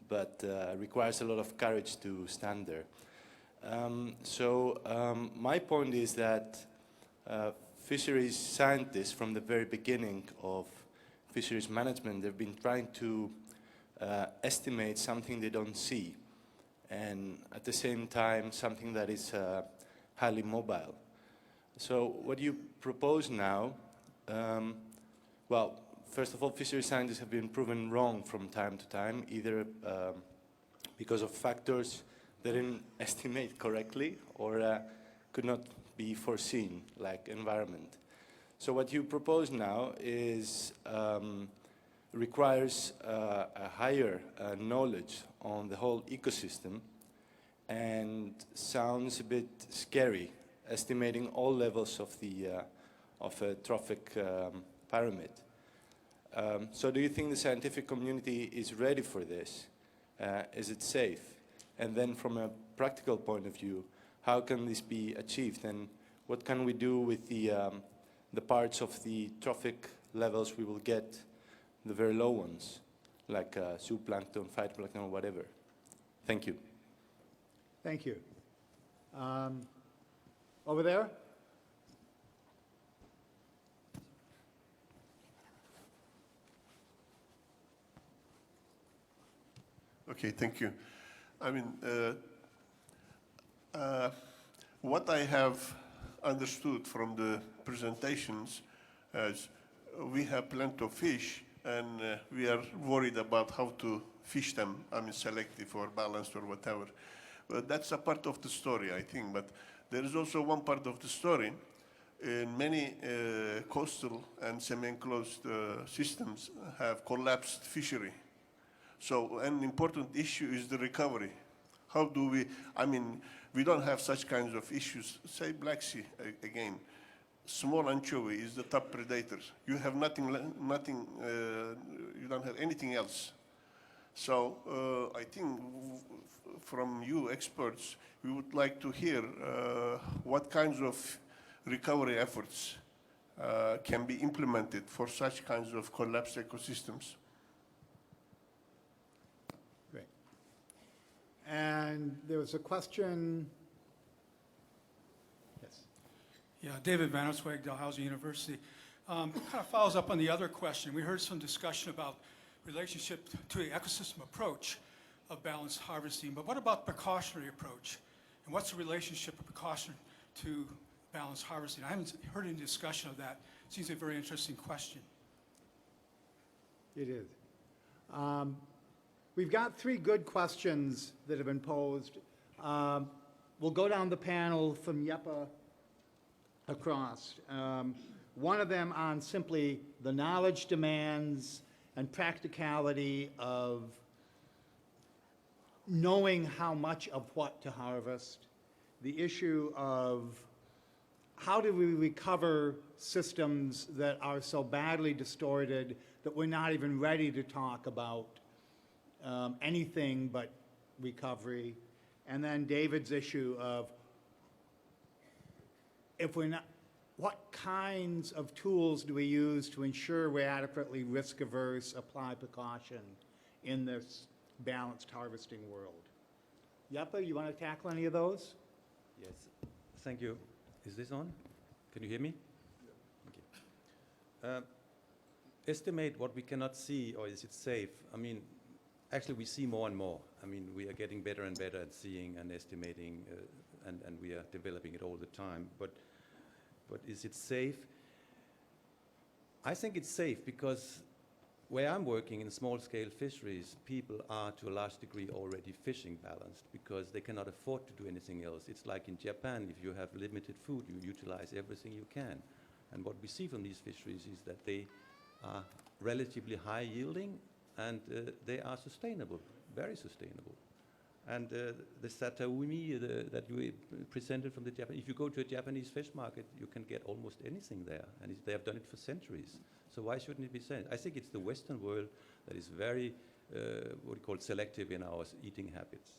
but requires a lot of courage to stand there. My point is that fisheries scientists, from the very beginning of fisheries management, they've been trying to estimate something they don't see, and at the same time, something that is highly mobile. So what you propose now, well, first of all, fisheries scientists have been proven wrong from time to time, either because of factors they didn't estimate correctly or could not be foreseen, like environment. So what you propose now is requires a higher knowledge on the whole ecosystem, and sounds a bit scary, estimating all levels of the of a trophic pyramid. So do you think the scientific community is ready for this? Is it safe? And then from a practical point of view, how can this be achieved? And what can we do with the parts of the trophic levels we will get, the very low ones, like zooplankton, phytoplankton, or whatever? Thank you. Thank you. Over there? Okay, thank you. I mean, what I have understood from the presentations is we have plenty of fish, and we are worried about how to fish them, I mean, selective or balanced or whatever. But that's a part of the story, I think. But there is also one part of the story. In many coastal and semi-enclosed systems have collapsed fishery. So an important issue is the recovery. How do we, I mean, we don't have such kinds of issues. Say Black Sea again. Small anchovy is the top predator. You have nothing, you don't have anything else. So I think from you experts, we would like to hear what kinds of recovery efforts can be implemented for such kinds of collapsed ecosystems. Great. And there was a question. Yes. Yeah, David Vanosweg, Dalhousie University. Kind of follows up on the other question. We heard some discussion about relationship to the ecosystem approach of balanced harvesting, but what about precautionary approach? And what's the relationship of precaution to balanced harvesting? I haven't heard any discussion of that. Seems a very interesting question. It is. We've got three good questions that have been posed. We'll go down the panel from Yepa across. One of them on simply the knowledge demands and practicality of knowing how much of what to harvest. The issue of how do we recover systems that are so badly distorted that we're not even ready to talk about anything but recovery. And then David's issue of if we're not, what kinds of tools do we use to ensure we're adequately risk averse, apply precaution in this balanced harvesting world? Yepa, you want to tackle any of those? Yes, thank you. Is this on? Can you hear me? Okay. Estimate what we cannot see, or is it safe? I mean, actually we see more and more. I mean, we are getting better and better at seeing and estimating, and we are developing it all the time. But is it safe? I think it's safe because where I'm working in small-scale fisheries, people are to a large degree already fishing balanced because they cannot afford to do anything else. It's like in Japan, if you have limited food, you utilize everything you can. And what we see from these fisheries is that they are relatively high yielding and they are sustainable, very sustainable. And the sataumi that you presented from the Japanese, if you go to a Japanese fish market, you can get almost anything there, and they have done it for centuries. So why shouldn't it be safe? I think it's the Western world that is very, what we call selective in our eating habits.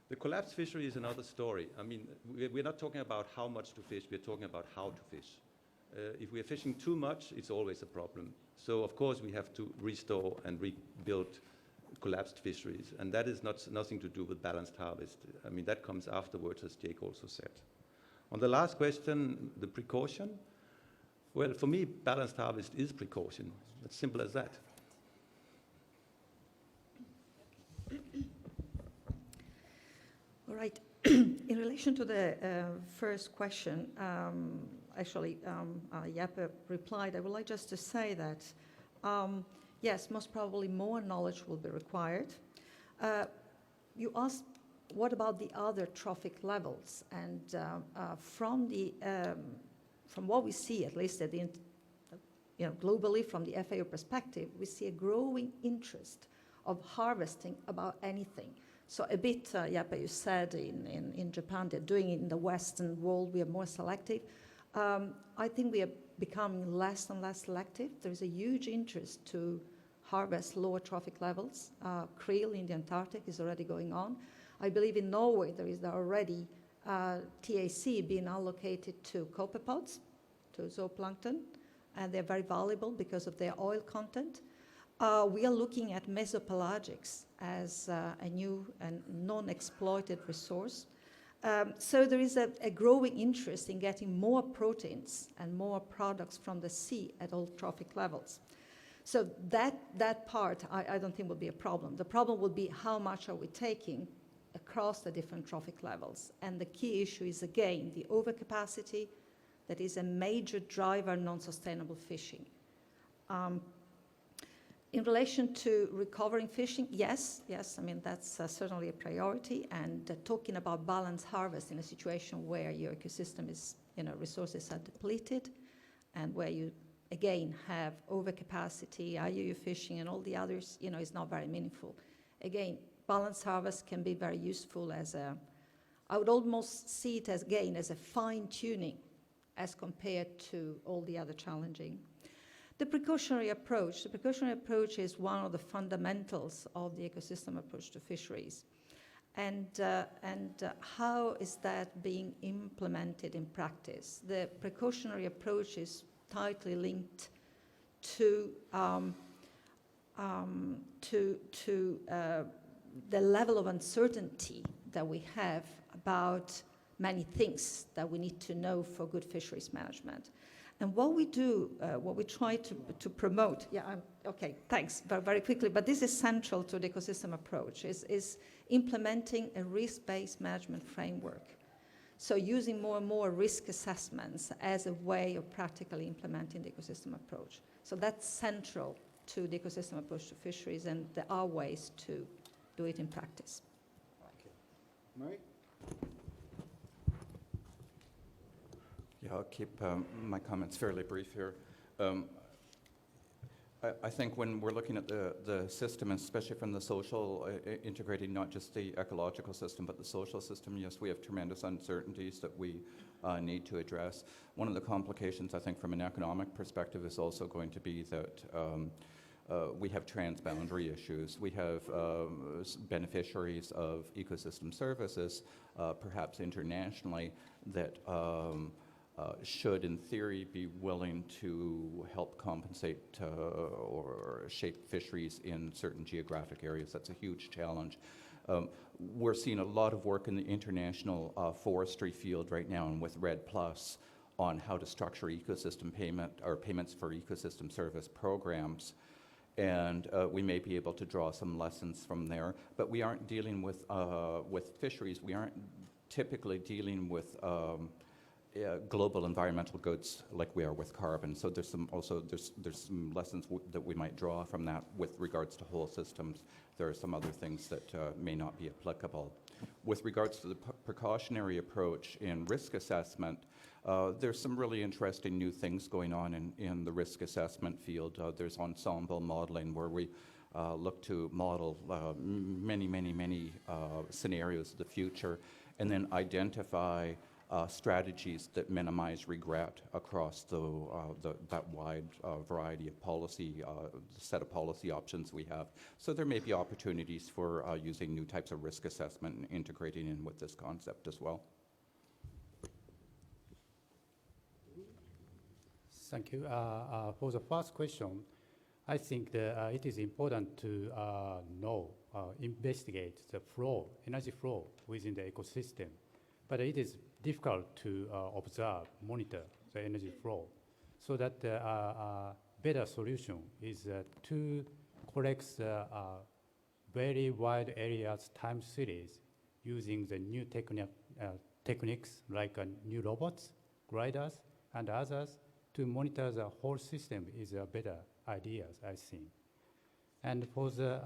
The collapsed fishery is another story. I mean, we're not talking about how much to fish, we're talking about how to fish. If we are fishing too much, it's always a problem. So of course we have to restore and rebuild collapsed fisheries, and that is nothing to do with balanced harvest. I mean, that comes afterwards, as Jake also said. On the last question, the precaution, well, for me, balanced harvest is precaution. It's simple as that. All right. In relation to the first question, Yepa replied. I would like just to say that yes, most probably more knowledge will be required. You asked, what about the other trophic levels? And from what we see, at least globally from the FAO perspective, we see a growing interest of harvesting about anything. So a bit, Yepa, you said in Japan, they're doing it in the Western world, we are more selective. I think we are becoming less and less selective. There is a huge interest to harvest lower trophic levels. Krill in the Antarctic is already going on. I believe in Norway there is already TAC being allocated to copepods, to zooplankton, and they're very valuable because of their oil content. We are looking at mesopelagics as a new and non-exploited resource. So there is a growing interest in getting more proteins and more products from the sea at all trophic levels. So that part, I don't think will be a problem. The problem will be how much are we taking across the different trophic levels. And the key issue is, again, the overcapacity that is a major driver non-sustainable fishing. In relation to recovering fishing, yes, I mean, that's certainly a priority. And talking about balanced harvest in a situation where your ecosystem is, resources are depleted and where you, again, have overcapacity, IUU fishing and all the others, is not very meaningful. Again, balanced harvest can be very useful as I would almost see it as, again, as a fine-tuning as compared to all the other challenging. The precautionary approach is one of the fundamentals of the ecosystem approach to fisheries. And how is that being implemented in practice? The precautionary approach is tightly linked to the level of uncertainty that we have about many things that we need to know for good fisheries management. And what we do, what we try to promote, okay, thanks, very quickly, but this is central to the ecosystem approach, is implementing a risk-based management framework. So using more and more risk assessments as a way of practically implementing the ecosystem approach. So that's central to the ecosystem approach to fisheries, and there are ways to do it in practice. Murray? Yeah, I'll keep my comments fairly brief here. I think when we're looking at the system, especially from the social, integrating not just the ecological system, but the social system, yes, we have tremendous uncertainties that we need to address. One of the complications, I think, from an economic perspective is also going to be that we have transboundary issues. We have beneficiaries of ecosystem services, perhaps internationally, that should, in theory, be willing to help compensate or shape fisheries in certain geographic areas. That's a huge challenge. We're seeing a lot of work in the international forestry field right now, and with REDD+ on how to structure ecosystem payment or payments for ecosystem service programs. And we may be able to draw some lessons from there, but we aren't dealing with fisheries. We aren't typically dealing with global environmental goods like we are with carbon. So there's some lessons that we might draw from that with regards to whole systems. There are some other things that may not be applicable. With regards to the precautionary approach in risk assessment, there's some really interesting new things going on in the risk assessment field. There's ensemble modeling where we look to model many scenarios of the future and then identify strategies that minimize regret across that wide variety of policy, set of policy options we have. So there may be opportunities for using new types of risk assessment and integrating in with this concept as well. Thank you. For the first question, I think that it is important to investigate the flow, energy flow within the ecosystem. But it is difficult to observe, monitor the energy flow. So that the better solution is to collect the very wide areas time series using the new techniques like new robots, gliders, and others to monitor the whole system is a better idea, I think. And for the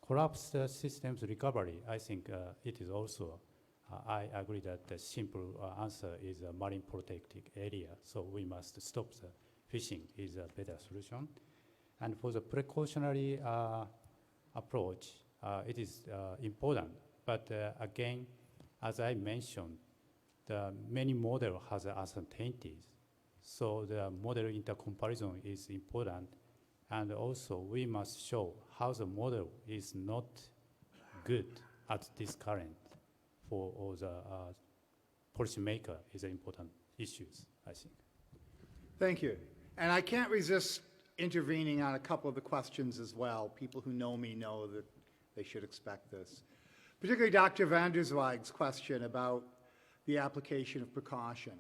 collapsed systems recovery, I think it is also I agree that the simple answer is a marine protected area, so we must stop the fishing is a better solution. And for the precautionary approach, it is important. But again, as I mentioned, the many model has uncertainties, so the model intercomparison is important. And also, we must show how the model is not good at this current. For all the policymaker is an important issues, I think. Thank you. And I can't resist intervening on a couple of the questions as well. People who know me know that they should expect this. Particularly Dr. van der Zweig's question about the application of precaution.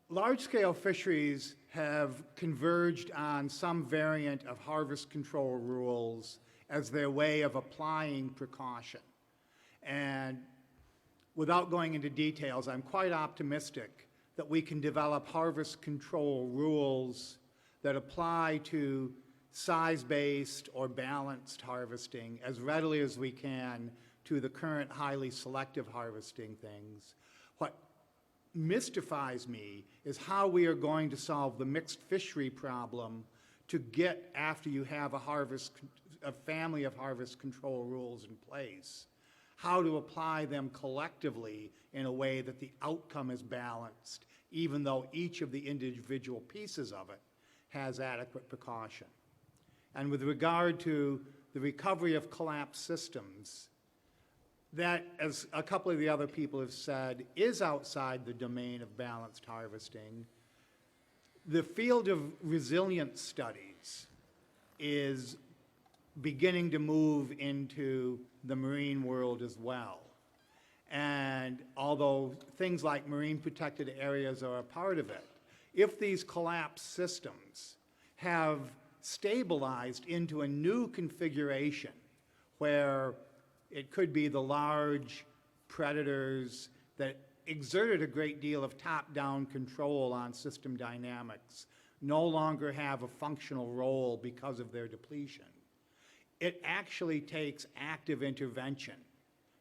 Large-scale fisheries have converged on some variant of harvest control rules as their way of applying precaution. And without going into details, I'm quite optimistic that we can develop harvest control rules that apply to size-based or balanced harvesting as readily as we can to the current highly selective harvesting things. What mystifies me is how we are going to solve the mixed fishery problem to get after you have a family of harvest control rules in place. how to apply them collectively in a way that the outcome is balanced, even though each of the individual pieces of it has adequate precaution. And with regard to the recovery of collapsed systems, that, as a couple of the other people have said, is outside the domain of balanced harvesting. The field of resilience studies is beginning to move into the marine world as well. And although things like marine protected areas are a part of it, if these collapsed systems have stabilized into a new configuration where it could be the large predators that exerted a great deal of top-down control on system dynamics no longer have a functional role because of their depletion. It actually takes active intervention,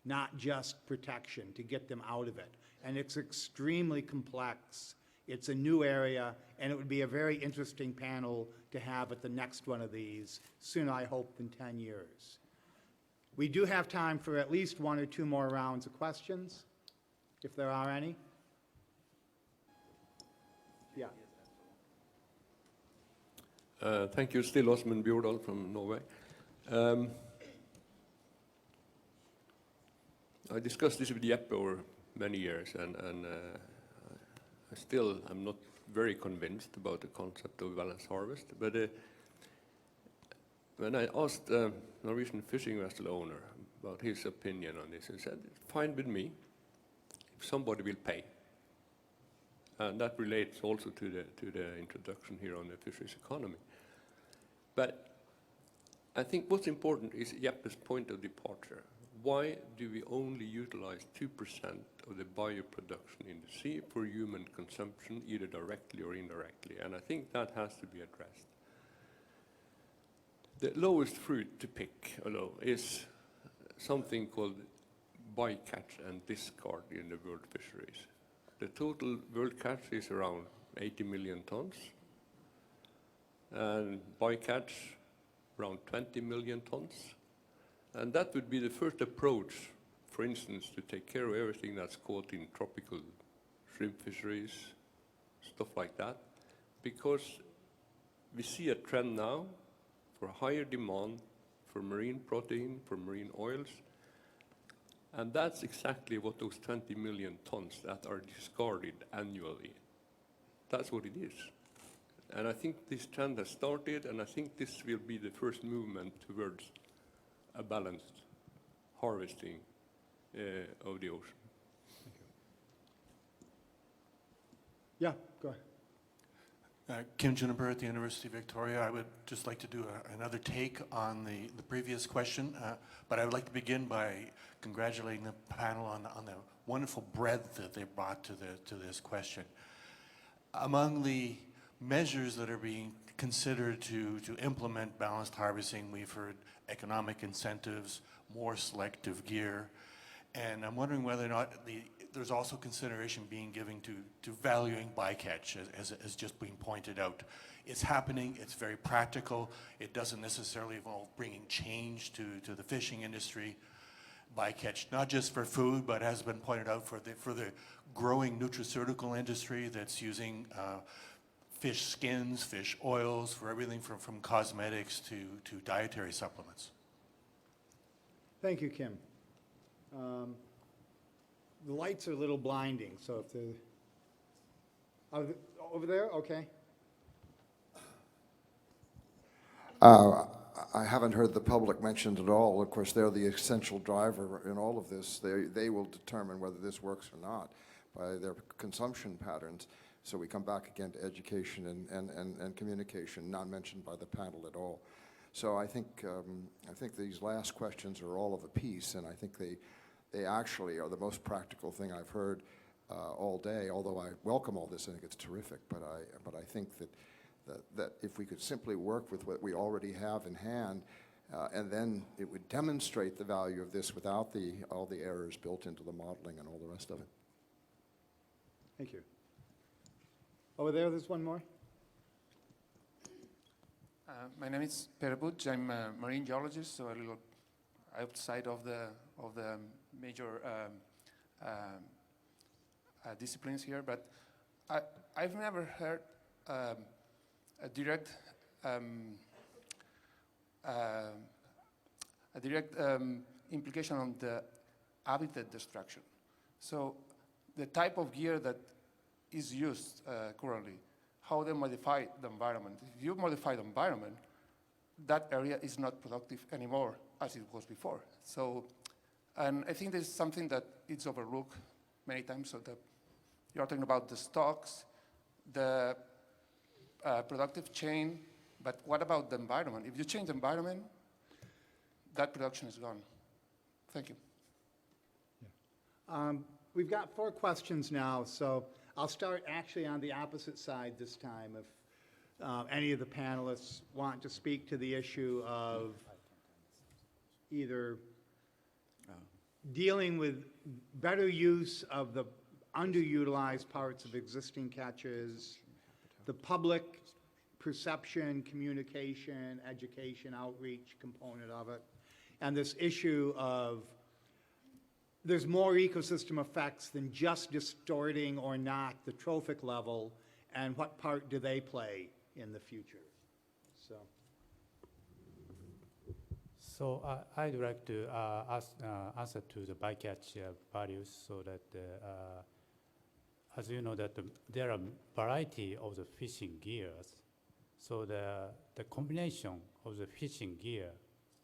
not just protection, to get them out of it. And it's extremely complex. It's a new area, and it would be a very interesting panel to have at the next one of these, soon I hope than 10 years. We do have time for at least one or two more rounds of questions, if there are any. Yeah. Thank you. Still Osmund Bjordal from Norway. I discussed this with Jeppe over many years, and I still am not very convinced about the concept of balanced harvest. But when I asked the Norwegian fishing vessel owner about his opinion on this, he said, "It's fine with me if somebody will pay." And that relates also to the introduction here on the fisheries economy. But I think what's important is Jeppe's point of departure. Why do we only utilize 2% of the bioproduction in the sea for human consumption, either directly or indirectly? And I think that has to be addressed. The lowest fruit to pick, although, is something called bycatch and discard in the world fisheries. The total world catch is around 80 million tons, and bycatch around 20 million tons. And that would be the first approach, for instance, to take care of everything that's caught in tropical shrimp fisheries, stuff like that, because we see a trend now for higher demand for marine protein, for marine oils, and that's exactly what those 20 million tons that are discarded annually, that's what it is. And I think this trend has started, and I think this will be the first movement towards a balanced harvesting of the ocean. Yeah, go ahead. Kim Juniper at the University of Victoria. I would just like to do another take on the previous question, but I would like to begin by congratulating the panel on the wonderful breadth that they brought to this question. Among the measures that are being considered to implement balanced harvesting, we've heard economic incentives, more selective gear, and I'm wondering whether or not there's also consideration being given to valuing bycatch, as just being pointed out. It's happening, it's very practical, it doesn't necessarily involve bringing change to the fishing industry. Bycatch, not just for food, but has been pointed out for the growing nutraceutical industry that's using fish skins, fish oils, for everything from cosmetics to dietary supplements. Thank you, Kim. The lights are a little blinding, so if the... over there? Okay. I haven't heard the public mentioned at all. Of course, they're the essential driver in all of this. They will determine whether this works or not by their consumption patterns. So we come back again to education and communication, not mentioned by the panel at all. So I think these last questions are all of a piece, and I think they actually are the most practical thing I've heard all day. Although I welcome all this, I think it's terrific. But I think that if we could simply work with what we already have in hand, and then it would demonstrate the value of this without all the errors built into the modeling and all the rest of it. Thank you. Over there's one more. My name is Per Butch. I'm a marine geologist, so outside of the major disciplines here, but I've never heard a direct implication on the habitat destruction. So the type of gear that is used currently, how they modify the environment. If you modify the environment, that area is not productive anymore as it was before. So, and I think this is something that it's overlooked many times. So you're talking about the stocks, the productive chain, but what about the environment? If you change the environment, that production is gone. Thank you. We've got 4 questions now, so I'll start actually on the opposite side this time. If any of the panelists want to speak to the issue of either dealing with better use of the underutilized parts of existing catches, the public perception, communication, education, outreach component of it, and this issue of there's more ecosystem effects than just distorting or not the trophic level, and what part do they play in the future? So I'd like to answer to the bycatch values, so that as you know that there are variety of the fishing gears, so the combination of the fishing gear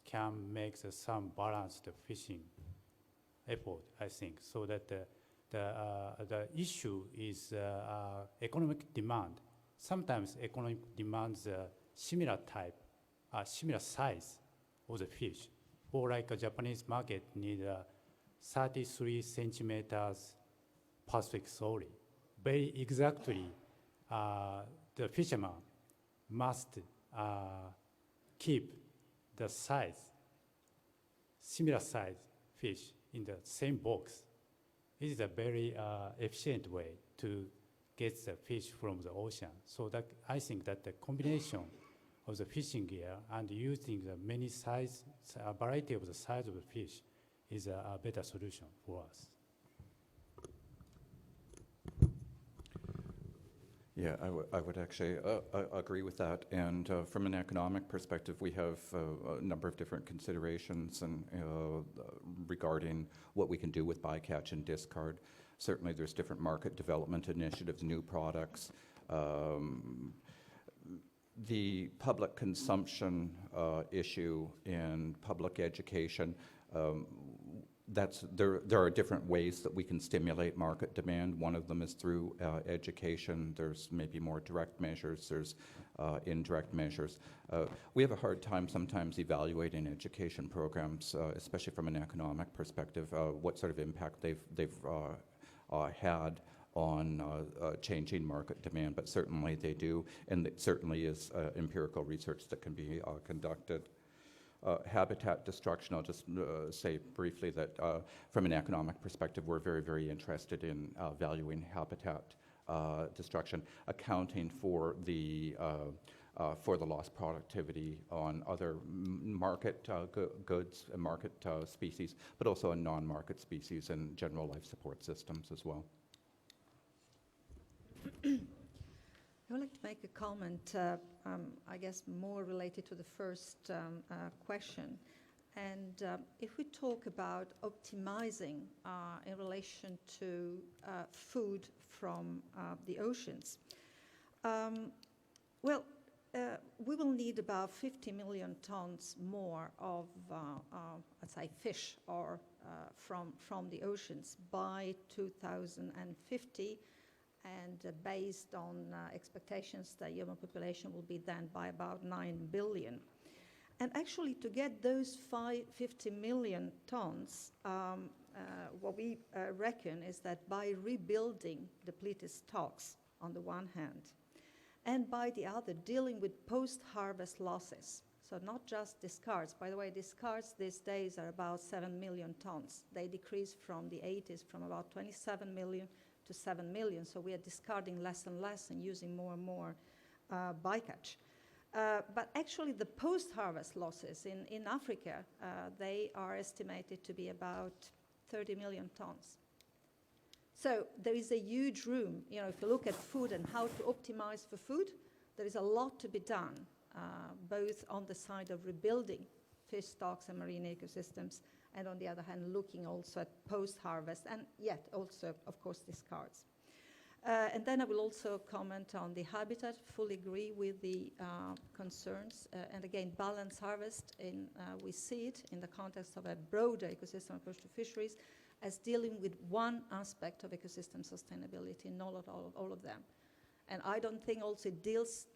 can make some balanced fishing effort, I think, so that the issue is economic demand. Sometimes economic demands similar type, similar size of the fish. Or like a Japanese market need 33 centimeters Pacific sole. Very exactly, the fisherman must keep the size, similar size fish in the same box. It is a very efficient way to get the fish from the ocean. So that I think that the combination of the fishing gear and using the many size, variety of the size of the fish is a better solution for us. Yeah, I would actually agree with that. And from an economic perspective, we have a number of different considerations and regarding what we can do with bycatch and discard. Certainly, there's different market development initiatives, new products. The public consumption issue in public education, there are different ways that we can stimulate market demand. One of them is through education. There's maybe more direct measures. There's indirect measures. We have a hard time sometimes evaluating education programs, especially from an economic perspective, what sort of impact they've had on changing market demand, but certainly they do, and it certainly is empirical research that can be conducted. Habitat destruction, I'll just say briefly that from an economic perspective, we're very, very interested in valuing habitat destruction, accounting for the lost productivity on other market goods and market species, but also on non-market species and general life support systems as well. I would like to make a comment, I guess more related to the first question. And if we talk about optimizing in relation to food from the oceans, we will need about 50 million tons more of, let's say, fish or from the oceans by 2050. And based on expectations, the human population will be then by about 9 billion. And actually, to get those 50 million tons, what we reckon is that by rebuilding depleted stocks on the one hand, and by the other, dealing with post-harvest losses, so not just discards. By the way, discards these days are about 7 million tons. They decreased from the 80s from about 27 million to 7 million, so we are discarding less and less and using more and more bycatch. But actually, the post-harvest losses in Africa, they are estimated to be about 30 million tons. So there is a huge room. You know, if you look at food and how to optimize for food, there is a lot to be done, both on the side of rebuilding fish stocks and marine ecosystems, and on the other hand, looking also at post-harvest, and yet also, of course, discards. And then I will also comment on the habitat, fully agree with the concerns. And again, balanced harvest, we see it in the context of a broader ecosystem approach to fisheries as dealing with one aspect of ecosystem sustainability, not all of them. And I don't think also it deals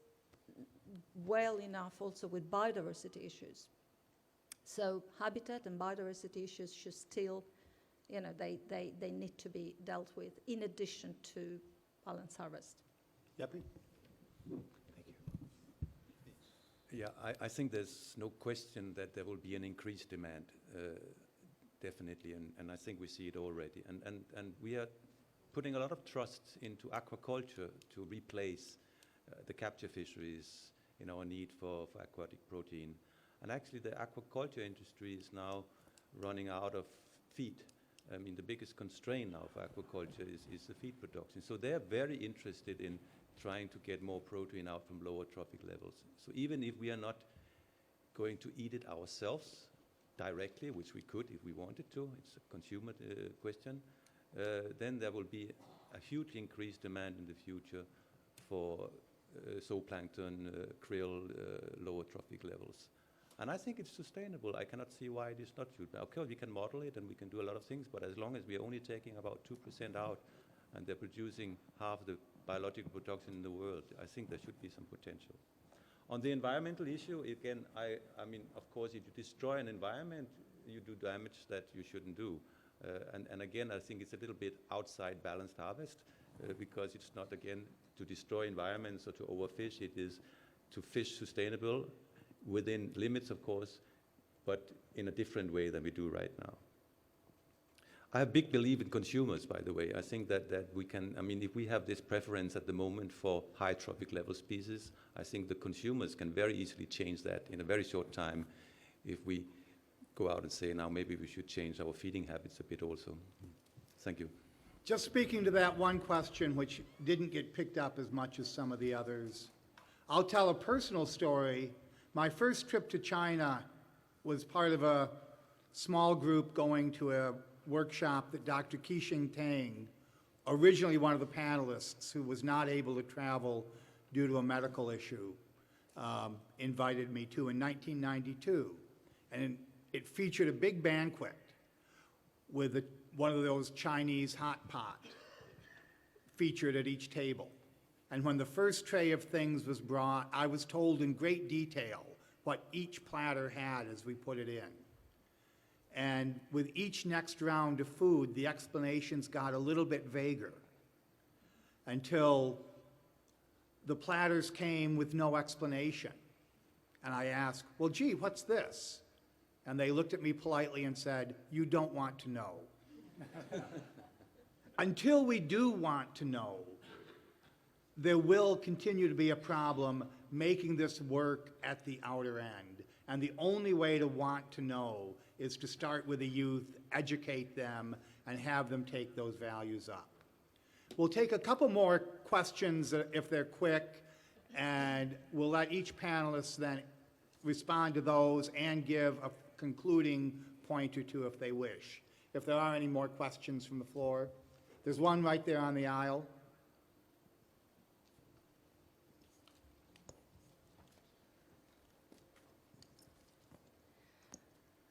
well enough also with biodiversity issues. So habitat and biodiversity issues should still, you know, they need to be dealt with in addition to balanced harvest. Yeppie? Yeah, I think there's no question that there will be an increased demand, definitely, and I think we see it already. And we are putting a lot of trust into aquaculture to replace the capture fisheries in our need for aquatic protein. And actually the aquaculture industry is now running out of feed. I mean, the biggest constraint now for aquaculture is the feed production. So they're very interested in trying to get more protein out from lower trophic levels. So even if we are not going to eat it ourselves directly, which we could if we wanted to, it's a consumer question, then there will be a huge increased demand in the future for zooplankton, krill, lower trophic levels. And I think it's sustainable. I cannot see why it is not. Okay, we can model it and we can do a lot of things, but as long as we are only taking about 2% out and they're producing half the biological production in the world, I think there should be some potential. On the environmental issue, again, I mean, of course, if you destroy an environment, you do damage that you shouldn't do. And again, I think it's a little bit outside balanced harvest because it's not, again, to destroy environments or to overfish. It is to fish sustainable within limits, of course, but in a different way than we do right now. I have big belief in consumers, by the way. I think that we can, I mean, if we have this preference at the moment for high trophic level species, I think the consumers can very easily change that in a very short time if we go out and say, now maybe we should change our feeding habits a bit also. Thank you. Just speaking to that one question, which didn't get picked up as much as some of the others, I'll tell a personal story. My first trip to China was part of a small group going to a workshop that Dr. Qixing Tang, originally one of the panelists who was not able to travel due to a medical issue, invited me to in 1992. And it featured a big banquet with one of those Chinese hot pot featured at each table. And when the first tray of things was brought, I was told in great detail what each platter had as we put it in. And with each next round of food, the explanations got a little bit vaguer until the platters came with no explanation. And I asked, well, gee, what's this? And they looked at me politely and said, you don't want to know. Until we do want to know, there will continue to be a problem making this work at the outer end. And the only way to want to know is to start with the youth, educate them, and have them take those values up. We'll take a couple more questions if they're quick, and we'll let each panelist then respond to those and give a concluding point or two if they wish. If there are any more questions from the floor. There's one right there on the aisle.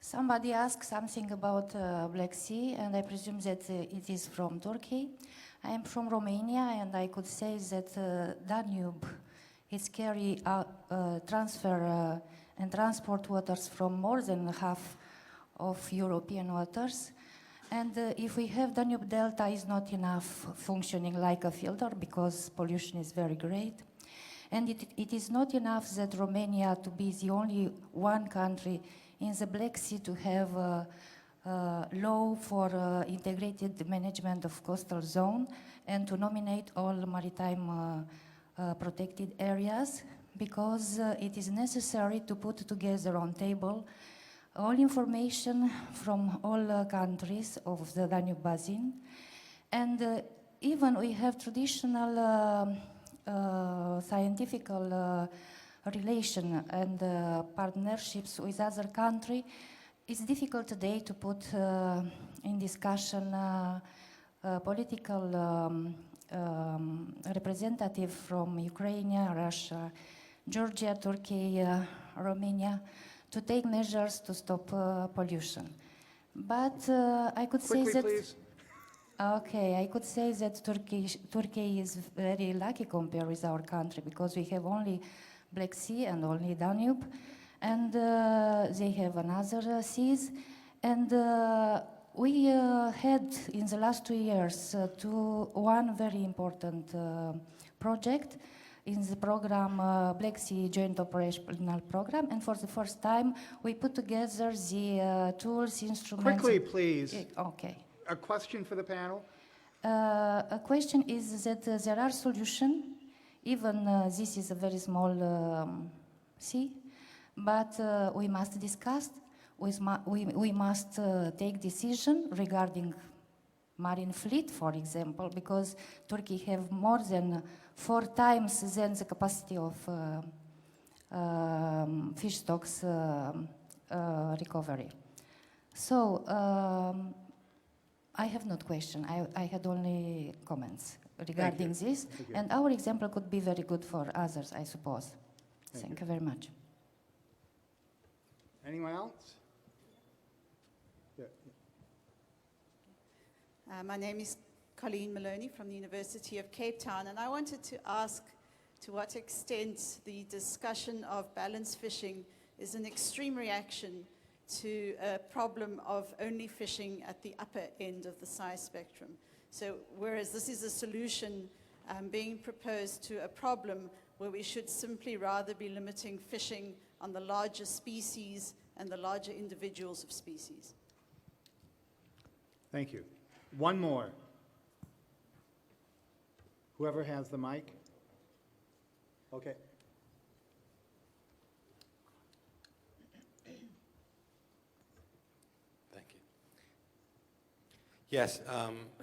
Somebody asked something about Black Sea, and I presume that it is from Turkey. I am from Romania, and I could say that Danube, it carry transfer and transport waters from more than half of European waters. And if we have Danube Delta, is not enough functioning like a filter because pollution is very great. And it is not enough that Romania to be the only one country in the Black Sea to have a law for integrated management of coastal zone and to nominate all maritime protected areas. because it is necessary to put together on table all information from all countries of the Danube Basin. And even we have traditional scientific relation and partnerships with other countries. It's difficult today to put in discussion political representative from Ukraine, Russia, Georgia, Turkey, Romania, to take measures to stop pollution. But I could say that... Please. Okay, I could say that Turkey is very lucky compared with our country, because we have only Black Sea and only Danube, and they have another seas. And we had in the last 2 years one very important project in the program, Black Sea Joint Operational Program, and for the first time we put together the tools, instruments... Quickly, please. Okay. A question for the panel? A question is that there are solutions, even this is a very small sea, but we must discuss, we must take decision regarding marine fleet, for example, because Turkey have more than 4 times than the capacity of fish stocks recovery. So, I have not question. I had only comments regarding this, and our example could be very good for others, I suppose. Thank you very much. Anyone else? Yeah. My name is Colleen Maloney from the University of Cape Town, and I wanted to ask to what extent the discussion of balance fishing is an extreme reaction to a problem of only fishing at the upper end of the size spectrum. So whereas this is a solution being proposed to a problem where we should simply rather be limiting fishing on the larger species and the larger individuals of species. Thank you. One more. Whoever has the mic. Okay. Thank you. Yes,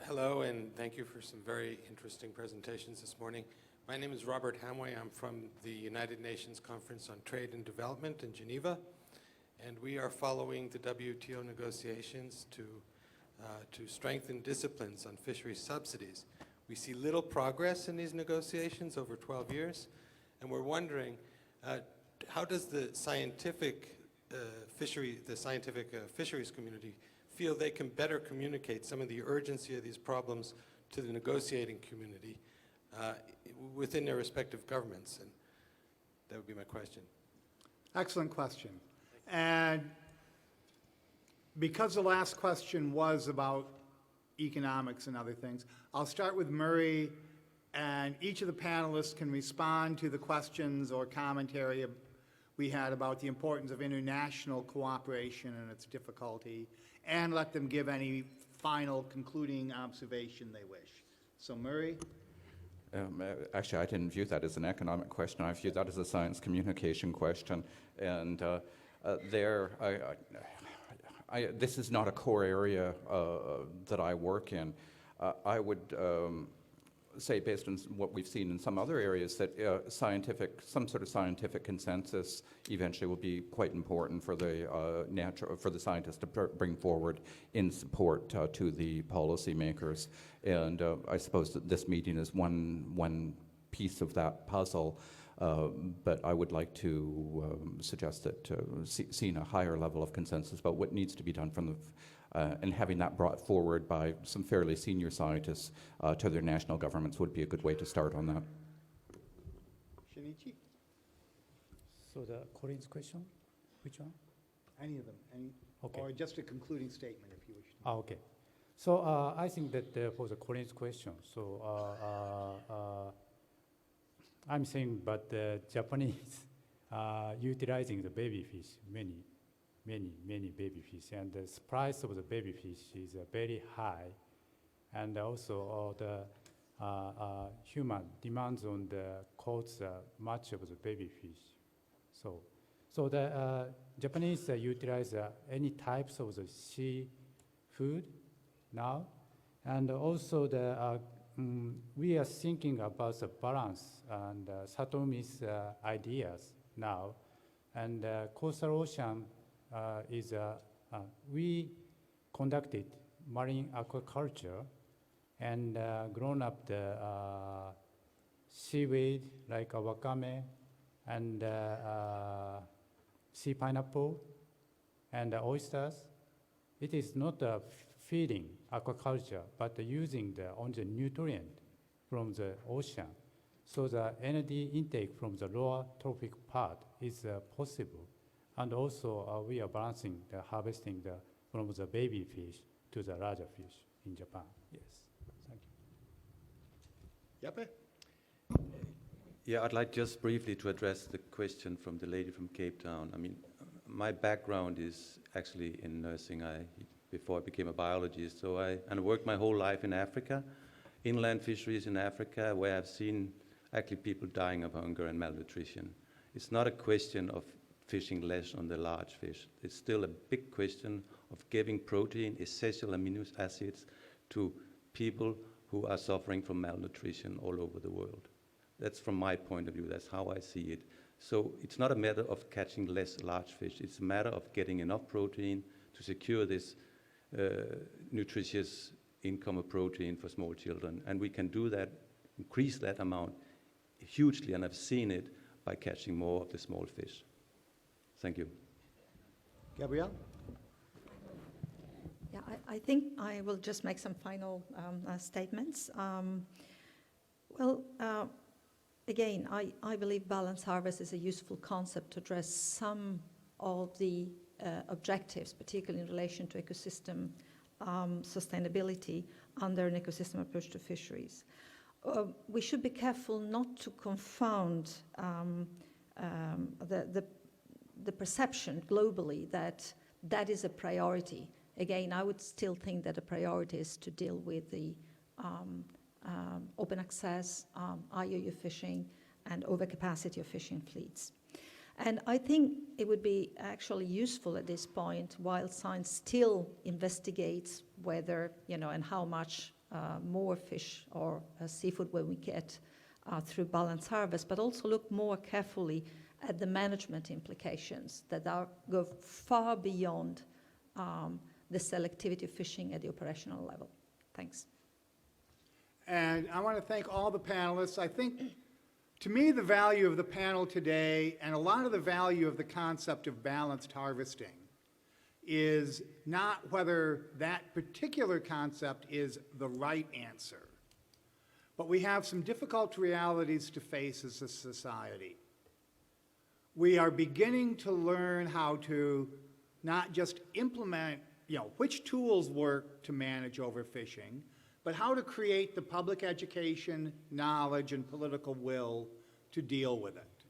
hello, and thank you for some very interesting presentations this morning. My name is Robert Hamway. I'm from the United Nations Conference on Trade and Development in Geneva, and we are following the WTO negotiations to strengthen disciplines on fisheries subsidies. We see little progress in these negotiations over 12 years, and we're wondering how does the scientific fisheries community feel they can better communicate some of the urgency of these problems to the negotiating community within their respective governments? And that would be my question. Excellent question. And because the last question was about economics and other things, I'll start with Murray, and each of the panelists can respond to the questions or commentary we had about the importance of international cooperation and its difficulty, and let them give any final concluding observation they wish. So Murray? Actually, I didn't view that as an economic question. I viewed that as a science communication question. And this is not a core area that I work in. I would say, based on what we've seen in some other areas, that some sort of scientific consensus eventually will be quite important for the scientists to bring forward in support to the policymakers. And I suppose that this meeting is one piece of that puzzle. But I would like to suggest that seeing a higher level of consensus about what needs to be done from the and having that brought forward by some fairly senior scientists to their national governments would be a good way to start on that. Shinichi? So the Corinne's question, which one? Any of them, Okay. Or just a concluding statement if you wish to. Okay. So I think that for the Corinne's question, so I'm saying, but the Japanese utilizing the baby fish, many baby fish, and the price of the baby fish is very high, and also the human demands on the coats much of the baby fish. So the Japanese utilize any types of the seafood now, and also we are thinking about the balance and Satomi's ideas now, and coastal ocean we conducted marine aquaculture and grown up the seaweed like wakame and sea pineapple and oysters. It is not feeding aquaculture, but using only nutrient from the ocean. So the energy intake from the lower trophic part is possible. And also we are balancing the harvesting from the baby fish to the larger fish in Japan. Yes, thank you. Jeppe? Yeah, I'd like just briefly to address the question from the lady from Cape Town. I mean, my background is actually in nursing. Before I became a biologist, so I worked my whole life in Africa, inland fisheries in Africa, where I've seen actually people dying of hunger and malnutrition. It's not a question of fishing less on the large fish. It's still a big question of giving protein, essential amino acids, to people who are suffering from malnutrition all over the world. That's from my point of view. That's how I see it. So it's not a matter of catching less large fish. It's a matter of getting enough protein to secure this nutritious income of protein for small children. And we can do that, increase that amount hugely, and I've seen it by catching more of the small fish. Thank you. Gabrielle? Yeah, I think I will just make some final statements. Again, I believe balanced harvest is a useful concept to address some of the objectives, particularly in relation to ecosystem sustainability under an ecosystem approach to fisheries. We should be careful not to confound the perception globally that that is a priority. Again, I would still think that a priority is to deal with the open access, IOU fishing, and overcapacity of fishing fleets. And I think it would be actually useful at this point, while science still investigates whether, and how much more fish or seafood will we get through balanced harvest, but also look more carefully at the management implications that go far beyond the selectivity of fishing at the operational level. Thanks. And I want to thank all the panelists. I think, to me, the value of the panel today and a lot of the value of the concept of balanced harvesting is not whether that particular concept is the right answer, but we have some difficult realities to face as a society. We are beginning to learn how to not just implement, which tools work to manage overfishing, but how to create the public education, knowledge, and political will to deal with it.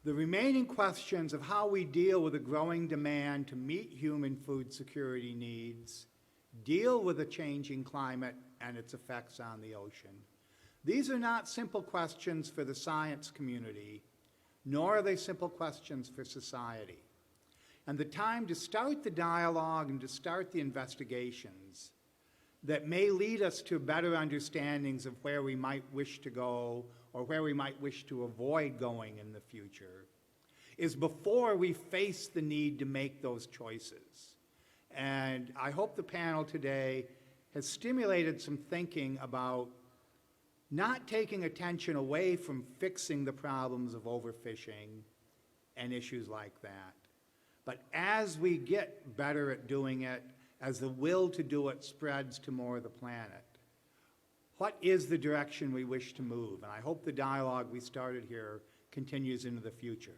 The remaining questions of how we deal with a growing demand to meet human food security needs, deal with a changing climate and its effects on the ocean, these are not simple questions for the science community, nor are they simple questions for society. And the time to start the dialogue and to start the investigations that may lead us to better understandings of where we might wish to go or where we might wish to avoid going in the future is before we face the need to make those choices. And I hope the panel today has stimulated some thinking about not taking attention away from fixing the problems of overfishing and issues like that. But as we get better at doing it, as the will to do it spreads to more of the planet, what is the direction we wish to move? And I hope the dialogue we started here continues into the future.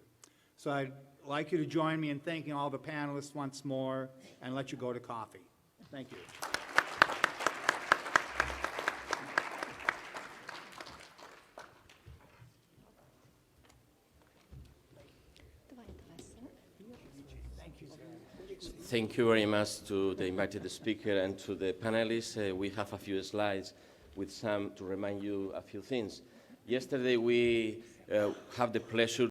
So I'd like you to join me in thanking all the panelists once more and let you go to coffee. Thank you. Давай, сэр. Thank Thank you very much to the invited speaker and to the panelists. We have a few slides with some to remind you a few things. Yesterday we have the pleasure